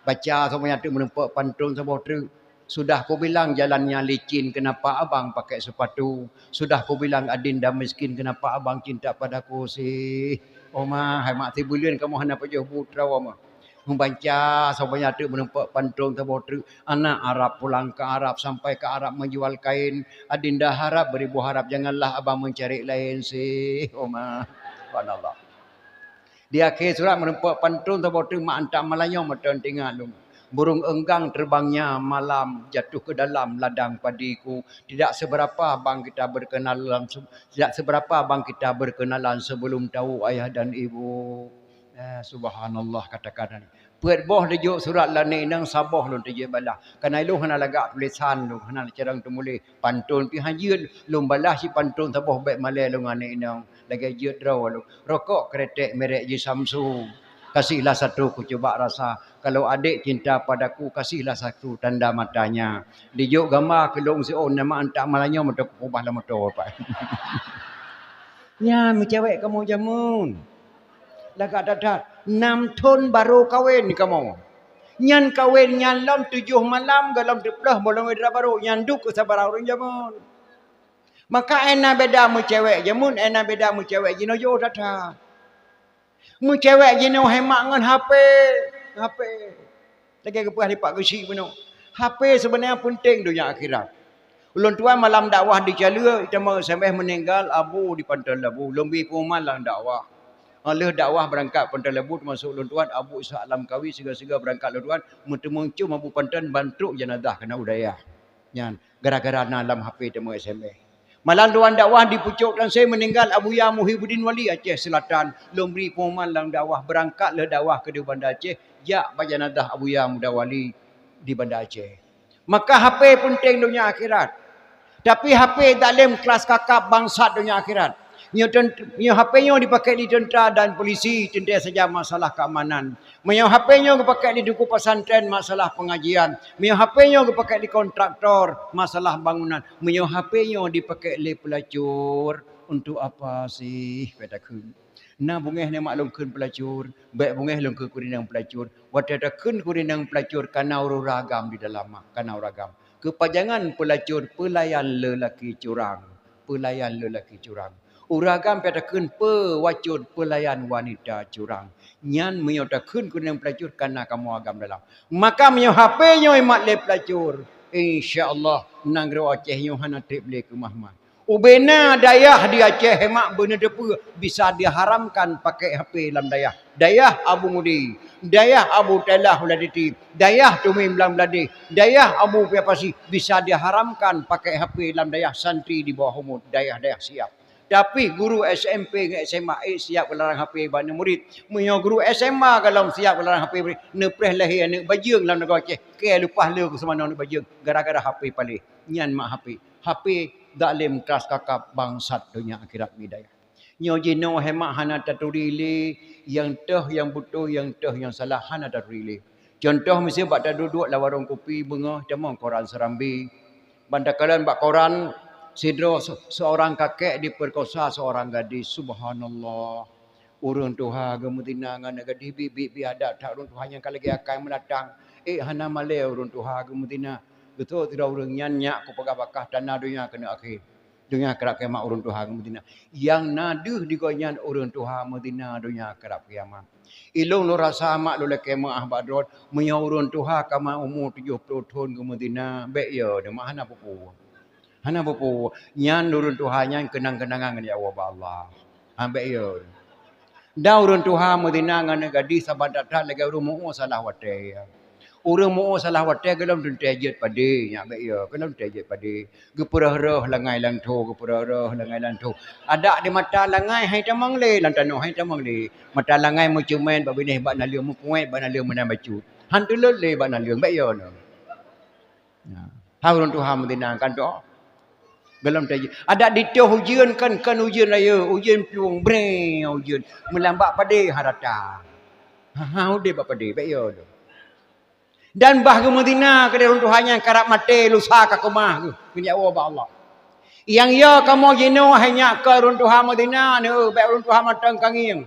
Baca semuanya tu menempuk pantun sebuah truk. Sudah aku bilang jalannya licin, kenapa abang pakai sepatu? Sudah aku bilang adinda miskin, kenapa abang cinta padaku si Oman. Hai mak tibulian kamu hendak pergi bu tahu mak. Membaca semuanya tu menempuk pantun sebuah truk. Anak Arab pulang ke Arab sampai ke Arab menjual kain. Adinda harap beribu harap janganlah abang mencari lain si Omar. Subhanallah. Di akhir surat menempuk pantun sebuah truk mak antak Melayong matang tinggal lu. Burung enggang terbangnya malam jatuh ke dalam ladang padiku. Tidak seberapa abang kita berkenalan sebelum tahu ayah dan ibu. Subhanallah kata-kata ni. Puat boh dejuk surat la ni nang sabah lun tejek balah. Kana ilu hana lagak tulisan lu, hana cerang tumuli pantun pi hajir lum balah si pantun sabah baik malai lu ngane nang lagi jut draw lu. Rokok kretek merek je Samsung. Kasihlah satu ku cuba rasa. Kalau adik cinta padaku kasihlah satu tanda matanya. Dejuk gambar kelong si on nama antak malanya motor kubah la motor pak. Ya, mi cewek kamu jamun. Lagak dadat 6 tahun baru kahwin ni kamu. Nyan kahwin nyan lam 7 malam dalam 10 bolong ida baru nyan duk sabar orang jamun. Maka ena beda mu cewek jamun, ena beda mu cewek jino jo data. Mu cewek jino hemat ngan HP. Lagi kepuas lipat gesi puno. HP sebenarnya penting dunia akhirat. Ulun tuan malam dakwah di Jalur, kita mau sampai meninggal abu di Pantai Labu. Lombi kuman lang dakwah. Oleh dakwah berangkat Pantai Labu termasuk ulun tuan Abu Isa Alam Kawi segala-segala berangkat ulun tuan muncul Abu Pantan bantu jenazah kena udaya. Yan gara-gara dalam HP temu SMS. Malam tuan dakwah di pucuk dan saya meninggal Abu Ya Muhyiddin Wali Aceh Selatan. Lombri pengumuman lang dakwah berangkat le dakwah ke di Bandar Aceh. Ya jenazah Abu Ya Muda Wali di Bandar Aceh. Maka HP penting dunia akhirat. Tapi HP dalam kelas kakap bangsat dunia akhirat. Nyo HP-nya dipakai di tentera dan polisi tentera saja masalah keamanan. Nyo HP-nya dipakai di duku pesantren masalah pengajian. Nyo HP-nya dipakai di kontraktor masalah bangunan. Nyo HP-nya dipakai di pelacur untuk apa sih katakan. Nah bungeh ni maklum kun pelacur, baik bungeh lung ke kurinang pelacur. Wadada kun kurinang pelacur kanau ragam di dalam kanau ragam. Kepajangan pelacur pelayan lelaki curang. Pelayan lelaki curang. Uragam petakeun pewajud pelayan wanita curang. Nyan menyotakeun kunang pelacur karena kamu agam dalam. Maka menyo HP nyo mak le pelacur. InsyaAllah nang ro Aceh nyo hana trip le ke mahmah. Ubena dayah di Aceh mak bener depa bisa diharamkan pakai HP dalam dayah. Dayah Abu Mudi, dayah Abu Telah Uladiti, dayah Tumim Lam Ladi, dayah Abu Piapasi bisa diharamkan pakai HP dalam dayah santri di bawah umur, dayah-dayah siap. Tapi guru SMP dengan SMA siap melarang HP bana murid. Menyo guru SMA kalau siap melarang HP murid, nepreh lahir anak bajeng dalam negara Aceh. Ke lupa le ke semana anak bajeng gara-gara HP palih. Nyan mak HP. HP dalim keras kakap bangsat dunia akhirat midaya. Nyo jino hemak hana taturili yang teh yang butuh yang teh yang salah hana taturili. Contoh mesti bak duduk la warung kopi bengah demong koran serambi. Bandakalan bak koran sidro seorang kakek diperkosa seorang gadis. Subhanallah. Urun Tuhan gemutina ngan gadis bibi ada tak urun Tuhan yang kali akan mendatang. Hana male urun Tuhan gemutina. Betul tidak urun nyanyak ku pegah bakah tanah dunia kena akhir. Dunia kerap kiamat urun Tuhan gemutina. Yang naduh di gonyan urun Tuhan medina dunia kerap kiamat. Ilung lu rasa mak lu lekemah badrot menyurun Tuhan kama umur 70 tahun gemutina. Baik ya de mak hana pupu. Hana pupu nyan urun Tuhan nyan kenang-kenangan ya Allah. Ambek yo. Da urun Tuhan medina ngan gadis sabadat lagi urun mu salah wate. Urang mu salah wate gelam dun tejet pade nya baik ya gelam tejet pade. Geperah-rah langai lang tho geperah-rah langai lang tho. Ada di mata langai hai tamang le lan tano hai tamang le. Mata langai mu cumen ba benih ba nalia mu puai ba nalia menan baju. Han tu le ba nalia baik ya no. Ha urun Tuhan medina kan doa. Dalam tajuk. Ada ditih ujian kan ujian raya, ujian peluang bre ujian melambak pada harata. Udah bapa de baik yo. Dan bah ke Madinah ke dalam Tuhan yang karap mate lusa ka kemah ke nya Allah. Yang ya kamu jino hanya ke run Tuhan Madinah ne baik run Tuhan matang kanging.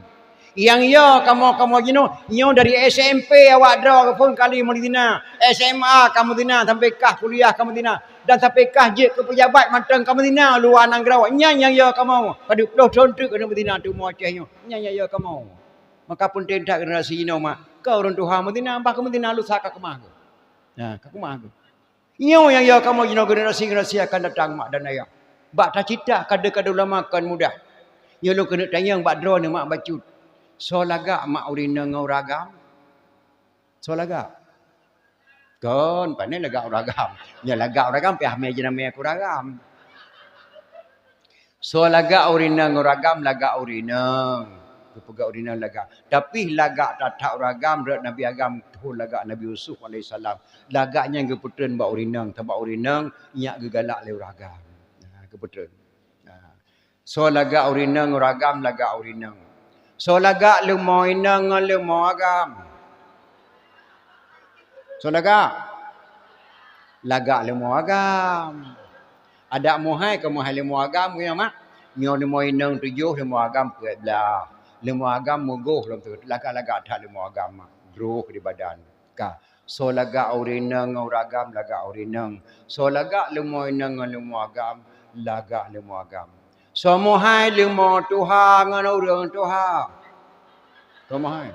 Yang ya kamu jino nyo dari SMP awak dra pun kali Madinah, SMA kamu Madinah sampai kah kuliah kamu Madinah. Dan sampai kah je ke pejabat matang kamu Madinah luar nang grawak yang ya kamu pada puluh tahun tu ke Madinah tu mu Acehnya yang ya kamu maka pun tentak generasi ini mak kau orang Tuhan Madinah bah ke Madinah lu saka kemah ke nah ke kemah ke nyo yang ya kamu jino generasi akan datang mak dan ayah bak ta cita kada ulama kan mudah nyo lu kena tanya bak dro ni mak bacut so laga mak urina ngau ragam so laga kon pandai laga ragam nya laga ragam pe ame jenama aku ragam so laga urina nguragam laga urina pega urina laga tapi laga tatak ragam rat Nabi agam tu laga Nabi Yusuf alaihi salam laganya geputreun ba urina taba urina nyak gegalak le ragam geputreun so laga urina nguragam laga urina so laga le moina ngale mo agam so laga le mo agam ada mohai ke mohai le mo agam ya mak nyo le mo inang 7 le mo agam 14 le mo agam mogoh lam tu laga tak le mo agam bro di badan ka so laga urina nguragam laga urina so laga le mo inang le mo agam laga le mo agam so mohai le mo Tuhan ngan urang Tuhan so mohai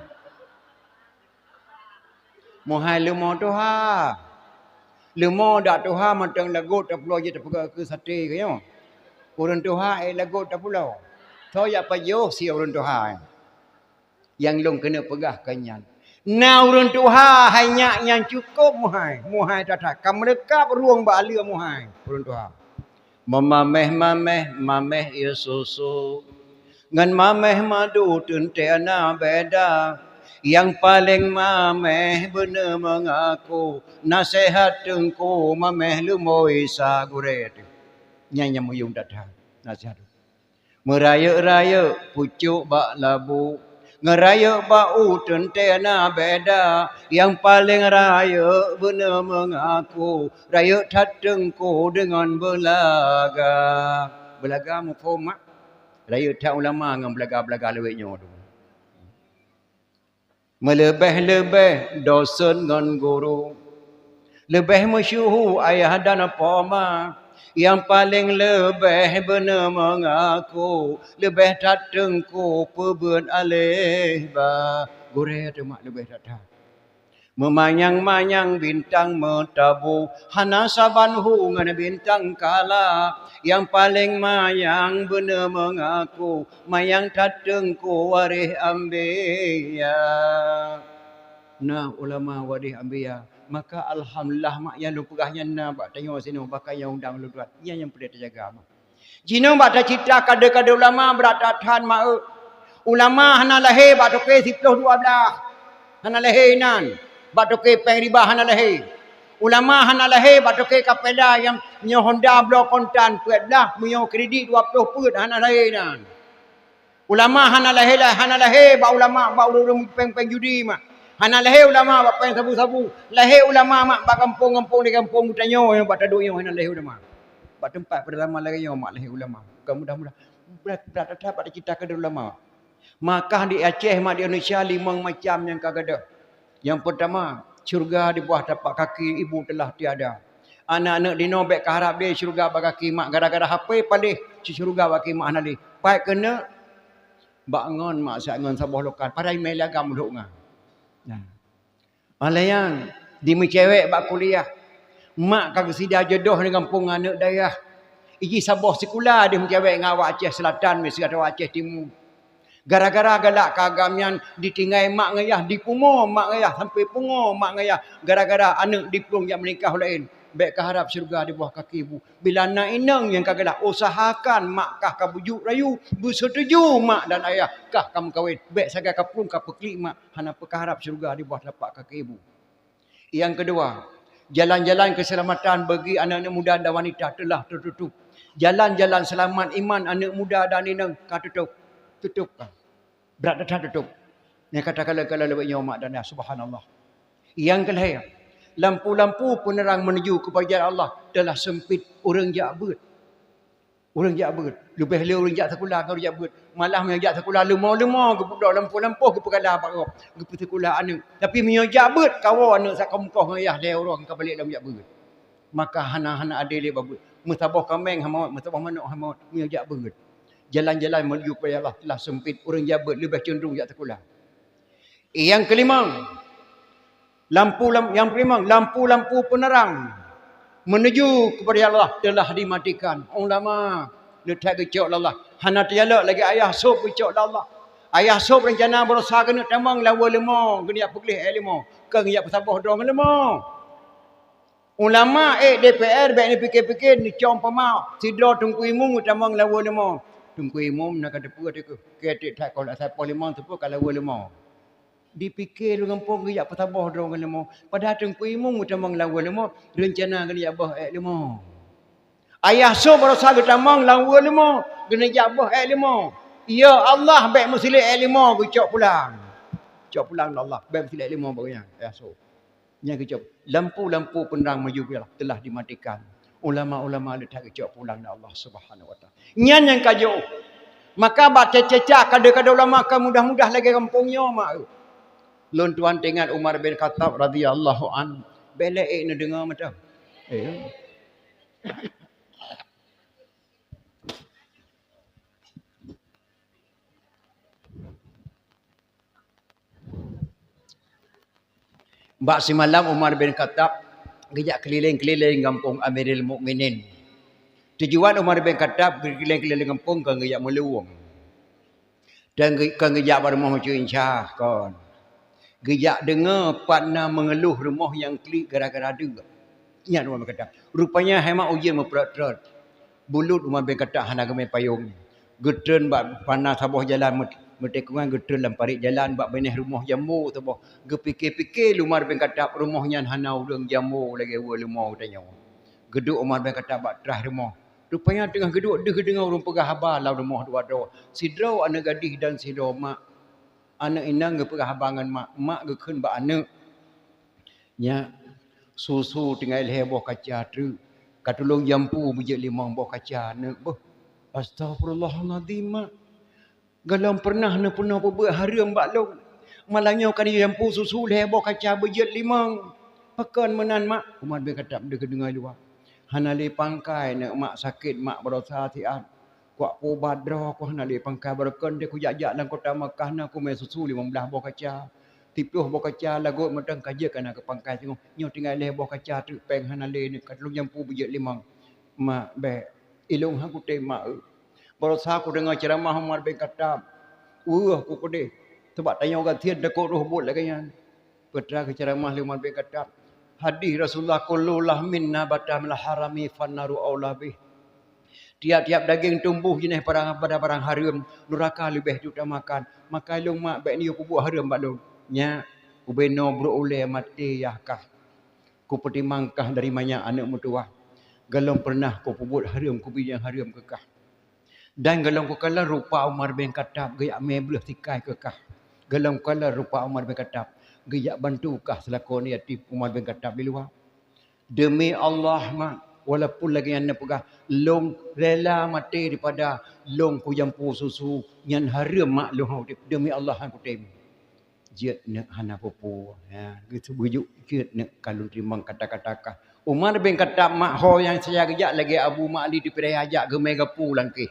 le mo Tuhan le mo dak Tuhan matang lagu tak pulau je tak pega ke sate ke yo urang Tuhan lagu tak pulau so ya payo si urang Tuhan yang long kena pegah kanyan na urang Tuhan hanya yang cukup mohai tak kam lekap ruang ba alia mohai urang Tuhan mameh ya susu ngan mameh madu tentena beda yang paling mameh bener mengaku nasihat tengku mameh lumoi saguret nyanyi muyung datang nasihat meraya-raya pucuk bak labu ngeraya bau tentena beda yang paling raya bener mengaku raya tatengku dengan belaga mufhum mak raya tak ulama dengan belaga leweknya tu melebih-lebih dosen dengan guru lebih masyuhu ayah dan poma Yang paling lebih benar mengaku, lebih datengku pebun alih ba. Gore tu mak lebih datang. Memanyang-manyang bintang mentabu, hana saban hungan bintang kala. Yang paling mayang benar mengaku, mayang datengku warih ambiya. Nah ulama warih ambiya. Maka alhamdulillah mak yang lu pegahnya na bak tanya sini bakal yang undang lu tuan. Yang perlu terjaga mak. Jino bak tak cita kada-kada ulama beratatan mak. Ulama hana lahir bak toke 10 12. Hana lahir nan. Bak toke peng riba hana lahir. Ulama hana lahir bak toke kapeda yang nyo Honda blok kontan 12 menyo kredit 20 put hana lahir nan. Ulama hana lahir bak ulama bak urung peng judi mak. Hana lahir ulama bak peng sabu-sabu. Lahir ulama mak bak kampung-kampung di kampung tanyo yang bak taduk yang hana lahir ulama. Bak tempat pedalaman lagi yang mak lahir ulama. Mudah-mudah berat bak cerita ke ulama. Maka di Aceh mak di Indonesia 5 macam yang kagada. Yang pertama, syurga di bawah tapak kaki ibu telah tiada. Anak-anak dino bek harap dia syurga bak kaki mak gara-gara HP palih syurga bak kaki mak nali. Pai kena bangun mak sangon sabah lokal padai mai lagam duk ngah. Nah. Alayan di cewek bak kuliah. Mak kagak sedia jodoh dengan kampung anak daerah. Iji sabah sekolah di cewek ngawak Aceh Selatan mesti kata Aceh Timur. Gara-gara galak kagamian ditinggai mak ngayah di pungo mak ngayah sampai pungo mak ngayah gara-gara anak diplom yang menikah lain. Baik harap syurga di bawah kaki ibu. Bila nak inang yang kagak usahakan mak kah kabujuk rayu bersetuju mak dan ayah kah kamu kahwin. Baik saga kapung ka peklik mak hana harap syurga di bawah tapak kaki ibu. Yang kedua, jalan-jalan keselamatan bagi anak-anak muda dan wanita telah tertutup. Jalan-jalan selamat iman anak muda dan inang kah tutup. Tutup kan. Berat dah tutup. Yang kata kalau lebih nyomak dan ya subhanallah. Yang kelihatan lampu-lampu penerang menuju kepada Allah telah sempit orang jabut. Orang jabut. Lebih le orang jak sekolah kau jabut. Malah yang jak sekolah lemah-lemah ke budak lampu-lampu ke perkala pak ke sekolah anak. Tapi menyo jabut kau anak sak kampung ayah dia orang ke balik dalam jabut. Maka hana-hana ada le babut. Mustabah kameng hama mustabah manuk hama menyo jabut. Jalan-jalan menuju kepada Allah telah sempit. Orang jabat lebih cenderung jak sekolah. Yang kelima, lampu-lampu penerang menuju kepada Allah telah dimatikan. Ulama letak kecok Allah. Hana tialak lagi ayah sob kecok Allah. Ayah sob rencana berusaha kena tamang lawa lemah. Kena pelih lemah. Kena pesabah dong lemah. Ulama DPR baik ni fikir-fikir ni cong pemau. Sidra tungku imum tamang lawa lemah. Tungku imum nak kata puas dia ke. Ketik tak kalau saya polimang tu pun kalau lemah. Dipikir dengan pun gaya petabah dong lemah. Padahal tungku imum tamang lawa lemah. Rencana kena jabah lemah. Ayah so berusaha tamang lawa lemah. Kena jabah lemah. Ya Allah baik muslim lemah ku cok pulang. Cok pulang Allah baik muslim lemah baganya. Ya so. Yang kecok lampu-lampu penerang menuju telah dimatikan. Ulama-ulama letak kecok pulang Allah Subhanahu wa taala. Nyan yang kajo. Maka baca cecak kada-kada ulama kan mudah-mudah lagi kampungnya mak. Lon tuan tengok Umar bin Khattab radhiyallahu an. Belek nak dengar macam. Mbak semalam Umar bin Khattab gejak keliling-keliling kampung Amirul Mukminin. Tujuan Umar bin Khattab keliling-keliling kampung kan gejak meluang. Dan kan gejak pada rumah Cuin Syah kan. Gejak dengar partner mengeluh rumah yang klik gara-gara ada. Ingat Umar bin Khattab. Rupanya hemat ujian memperat-perat. Bulut Umar bin Khattab hana gemai payung. Getren bak panah sabah jalan metekungan getren dalam parit jalan bak benih rumah jambu tu bah. Gepikir-pikir Umar bin Khattab rumahnya hana urang jambu lagi wa lemau tanya. Geduk Umar bin Khattab bak terah rumah. Rupanya tengah geduk dia dengar orang pegah habar lau rumah dua-dua. Sidrau anak gadis dan sidrau mak. Anak inang ge pegah habangan mak. Mak ge keun bak anak. Nya susu tinggal heboh kaca tu. Katulung jampu bejek limang boh kaca anak boh. Astagfirullahaladzim mak. Galam pernah apa haram bak long. Malangnya kan jampu susu heboh kaca bejek limang. Pekan menan mak. Umar bin Khattab dia dengar luar. Hanali pangkai nak mak sakit mak berosa tiat. Kuak pu badra ku hanali pangkai berken dia ku jajak dalam kota Mekah na ku mai susu 15 buah kaca. Tipuh buah kaca lagu medang kaja kana ke pangkai tengok. Nyo tinggal leh buah kaca tu peng hanali ni kat lu jampu bejek limang. Mak be ilung ha ku te mak. Berosa ku dengar ceramah Umar bin Khattab. Ku kode. Sebab tanya orang tiad dekok roh bot lagi yan. Petra ke ceramah Umar bin Khattab. Hadis Rasulullah kullulah minna batamil harami fannaru aulabih. Tiap-tiap daging tumbuh jenis pada barang haram, neraka lebih diutamakan. Maka long mak baik ni ku buat haram bak long. Nya ubeno beroleh mati yahkah. Ku pertimangkah dari banyak anak mutuah. Galong pernah ku buat haram ku bijang haram kekah. Dan galong ku kala rupa Umar bin Khattab gaya mebelah tikai kekah. Galong kala rupa Umar bin Khattab gaya bantukah selaku ni atif Umar bin Khattab di luar. Demi Allah mak, walaupun lagi yang nak pegah, long rela mati daripada long ku jampu susu, yang haram mak long demi Allah aku tem. Jet nak hana popo, ya, gitu bujuk jet nak kalau terima kata-kata. Umar bin Khattab mak ho yang saya gejak lagi Abu Ma'li di Pirai ajak ke Megapu langkih.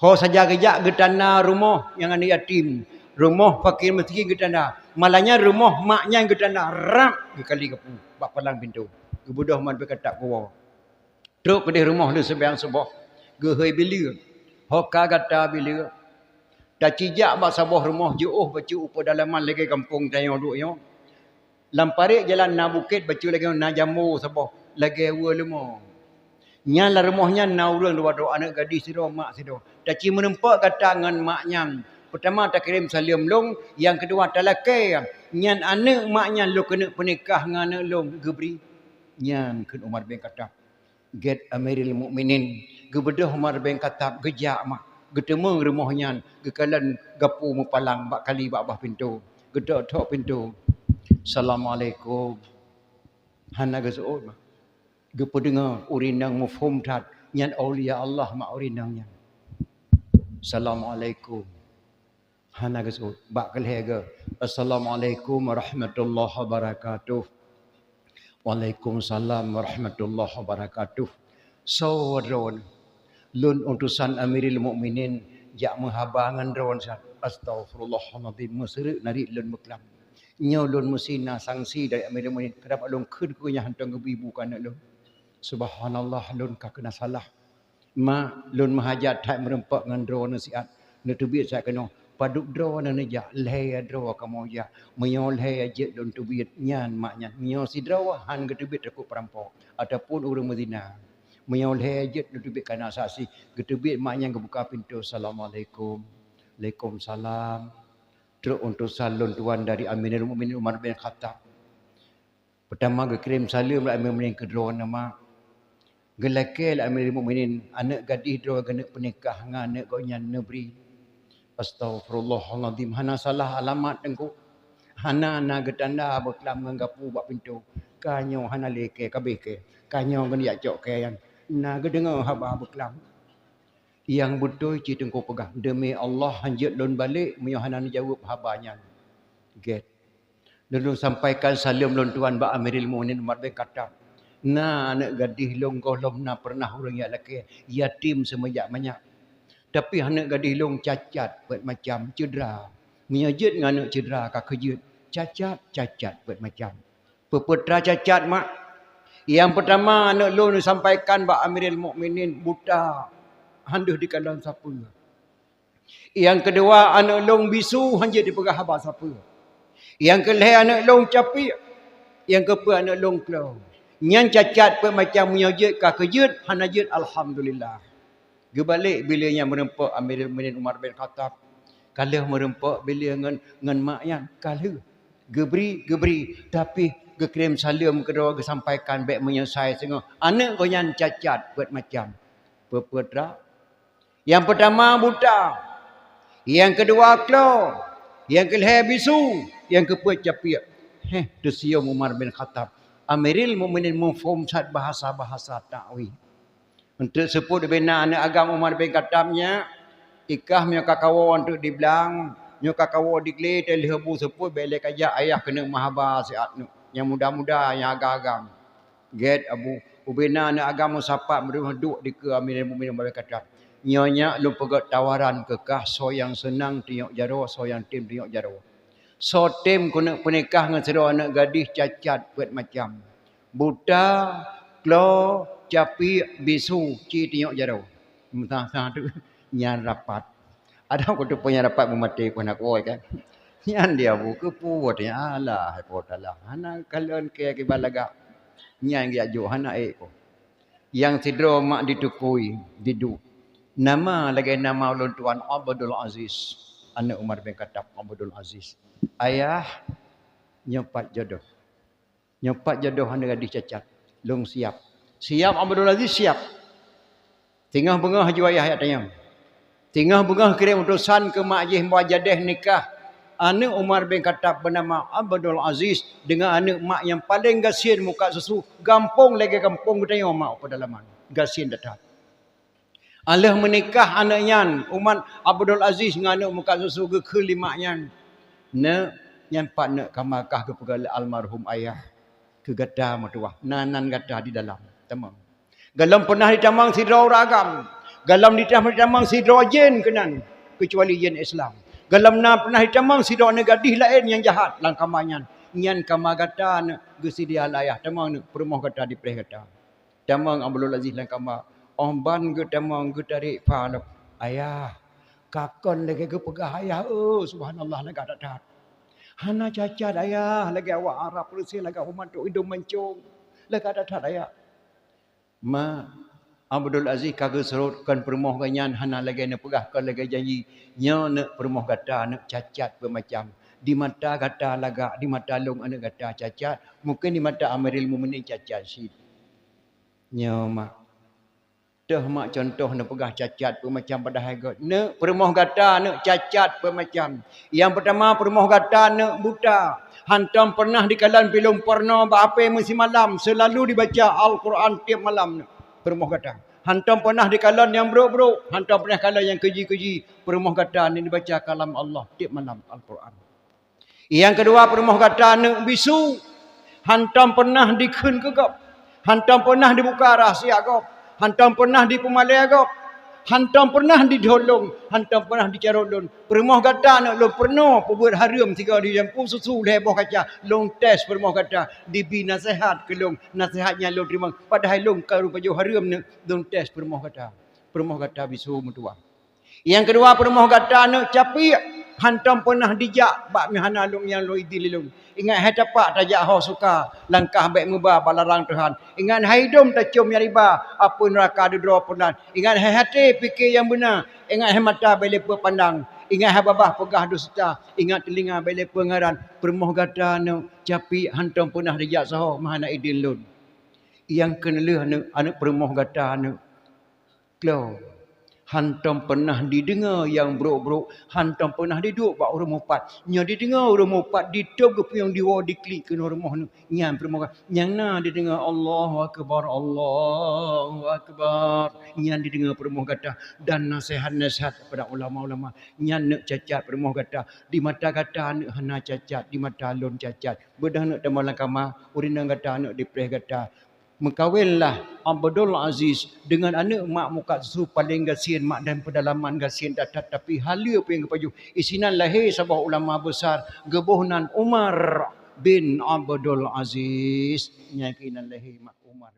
Ho saja gejak ke tanah rumah yang ada yatim. Rumah fakir miskin ke tanah. Malahnya rumah maknya ke tanah. Rap ke kali kepu. Bak palang pintu. Kebudah man berkatak kuwa. Truk ke di rumah lu sebiang sebuah. Gehoi bila. Hoka kata bila. Dah cijak bak sebuah rumah jauh baca upa dalaman lagi kampung tayang duk yo. Lamparik jalan na bukit baca lagi na jambu sebuah. Lagi awa lemah. Nyala rumahnya na urang dua anak gadis sido mak sido. Taci menempak kata dengan maknya. Pertama tak kirim salam long, yang kedua talakai. Nyan anak maknya lu kena pernikah dengan anak long gebri. Nyan kun Umar bin Khattab. Get Amirul Mukminin. Gebedah Umar bin Khattab gejak mak. Getemu rumahnya gekalan gapu mepalang bak kali bak bah pintu. Gedok tok pintu. Assalamualaikum. Hana gesuut mak. Gepa dengar urinang mufhum tat nyan aulia Allah mak urinangnya. Assalamualaikum. Hana gesut bak kelhe. Assalamualaikum warahmatullahi wabarakatuh. Waalaikumsalam warahmatullahi wabarakatuh. Saudara lun utusan Amirul Mukminin jak menghabangan ron sat. Astagfirullahalazim mesrik narik lun meklam. Nyo lun musina sanksi dari Amirul Mukminin kenapa lun keun kunyah hantang ibu kan lun. Subhanallah lun ka kena salah. Mak lun mahajat tak merempak dengan drone nasihat. Nak tubit saya kena paduk drone na ja leh draw kamu ja. Menyol leh je lun tubit nyan maknya. Menyol si draw han ke tubit takut perampok ataupun urang mazina. Menyol leh je lun tubit kana asasi. Ke tubit maknya ke buka pintu. Assalamualaikum. Waalaikumsalam. Terus untuk salun tuan dari Amirul Mukminin Umar bin Khattab. Pertama ke kirim salam lah Amirul Mukminin ke drone nama. Gelakil Amirul Mukminin anak gadis dua kena pernikah dengan anak kau nyan negeri. Astagfirullahalazim. Hana salah alamat engkau. Hana na getanda berkelam dengan gapu bak pintu. Kanyo hana leke kabeh ke. Kanyo kena yak cok ke yang na gedengar haba berkelam. Yang betul cik engkau pegang demi Allah hanjut lun balik menyo hana jawab habanya. Get. Lalu sampaikan salam lun tuan ba Amirul Mukminin Umar bin Khattab. Na anak gadis long golom na pernah orang yang laki yatim semenjak banyak. Tapi anak gadis long cacat buat macam cedera. Menyajut dengan anak cedera kak kejut. Cacat buat macam. Pepetra cacat mak. Yang pertama anak long sampaikan bak Amirul Mukminin buta. Handuh di kandang siapa. Yang kedua anak long bisu hanjut di pegah habak siapa. Yang kelih anak long capi. Yang keempat anak long klau. Nyan cacat pun macam menyajut kah kejut, hanajut alhamdulillah. Gebalik bila yang merempak Amirul Mukminin Umar bin Khattab. Kalah merempak bila dengan mak yang kalah. Gebri tapi gekirim salam kedua sampaikan baik menyelesai sengah. Anak kau yang cacat buat macam pepetra. Yang pertama buta. Yang kedua klau. Yang kelih bisu, yang keempat capiak. Tersium Umar bin Khattab. Amirul Mukminin mufhum sat bahasa-bahasa ta'wi. Untuk sebut bina anak agama Umar bin Khattabnya, ikah punya kakawa untuk dibilang, punya kakawa dikli, telihbu sebut, belek aja ayah kena mahabar siat. Yang muda-muda, yang agak-agam. Get Abu Ubina na agama sapat berumah duk di ke Amirul Mukminin kata. Nyonya lu pegat tawaran kekah so yang senang tiok jaro so yang tim tiok jaro. So tim kena penikah dengan sedua anak gadis cacat buat macam. Buta, klo, capi, bisu, ci tiok jaro. Mentah tu nyan rapat. Ada aku tu punya rapat memati pun aku kan. Nyan dia buku puat ya Allah potalah. Hana kalian ke balaga. Nyan dia jo hana ko. Yang tidro mak ditukui, didu. Nama lagi nama ulun tuan Abdul Aziz. Anak Umar bin Khattab Abdul Aziz. Ayah nyopat jodoh. Nyopat jodoh anak gadis cacat. Long siap. Siap Abdul Aziz siap. Tinggal bengah haji ayah ayat tayang. Tinggal bengah kirim utusan ke mak jih muajadeh nikah. Anak Umar bin Khattab bernama Abdul Aziz dengan anak mak yang paling gasin muka susu. Gampung lagi gampung kita yang mak pedalaman. Gasin datang. Allah menikah anaknya Umar Abdul Aziz dengan anak muka susu ke kelimanya. Ne yang pak ne kamakah ke pegal almarhum ayah ke gata matuah. Nanan gata di dalam. Tamam. Galam pernah ditamang sidra ragam. Galam ditamang sidra jen kenan kecuali jen Islam. Galam na pernah ditamang sidra gadis lain yang jahat langkamanyan. Nyan kamagata ne gesidia layah tamang ne permoh gata di preh gata. Tamang Abdul Aziz langkama omban ke tamang ke tarik palap. Ayah, kakon lagi ke pegah ayah. Oh, subhanallah lagi ada tat. Hana cacat ayah, lagi awak Arab Persia lagi umat tu hidung mencung. Lagi ada tat ayah. Ma Abdul Aziz kagak serutkan permoh ganyan hana lagi nak pegah kan lagi janji nya nak permoh kata nak cacat bermacam. Di mata kata lagak, di mata long anak kata cacat, mungkin di mata Amirul Mukminin cacat sid. Nya mak dah mak contoh nak pegah cacat bermacam pada hagot. Nak permoh kata nak cacat bermacam. Yang pertama permoh kata nak buta. Hantam pernah di kalan film porno apa mesti malam selalu dibaca Al-Quran tiap malam. Permoh kata. Hantam pernah di kalan yang bro-bro. Hantam pernah kalan yang keji-keji. Permoh kata ni dibaca kalam Allah tiap malam Al-Quran. Yang kedua permoh kata nak bisu. Hantam pernah dikun kegap. Hantam pernah dibuka rahsia gop. Hantam pernah di pemalai agak. Hantam pernah didolong. Hantam pernah dicarolon. Permoh kata nak lo pernah buat haram tiga di jampu susu leboh kaca. Long test permoh kata. Dibi nasihat ke long. Nasihatnya lo terima. Padahal long kalau baju haram nak. Long test permoh kata. Permoh kata bisu mutua. Yang kedua permoh kata nak capi. Hantam pernah dijak. Bak mihana long yang lo idililong. Ingat hai tapak tajak ho suka. Langkah baik mubah balarang Tuhan. Ingat hai hidung tak cium yang riba. Apa neraka ada dua punan. Ingat hai hati fikir yang benar. Ingat hai mata boleh pandang. Ingat hai babah pegah dusta. Ingat telinga boleh pengaran. Permoh kata no capi hantam pernah dijak saho mahana idin lun. Yang kenala anak permoh kata no. Klau. Hantam pernah didengar yang bro-bro. Hantam pernah duduk buat orang mupat. Nya didengar orang mupat. Ditup ke yang diwa diklik ke orang muh. Nyan permoga. Yang na didengar Allahu Akbar. Allahu Akbar. Nyan didengar permoh kata. Dan nasihat-nasihat kepada ulama-ulama. Nyan nak cacat permoh kata. Di mata kata nak hana cacat. Di mata lon cacat. Bedah nak tamalang kama. Urinang kata nak dipreh kata. Mengkawinlah Abdul Aziz dengan anak mak muka susu paling gasin mak dan pedalaman gasin datat tapi halia pun yang kepaju isinan lahir sebuah ulama besar gebuhnan Umar bin Abdul Aziz nyakinan lahir mak Umar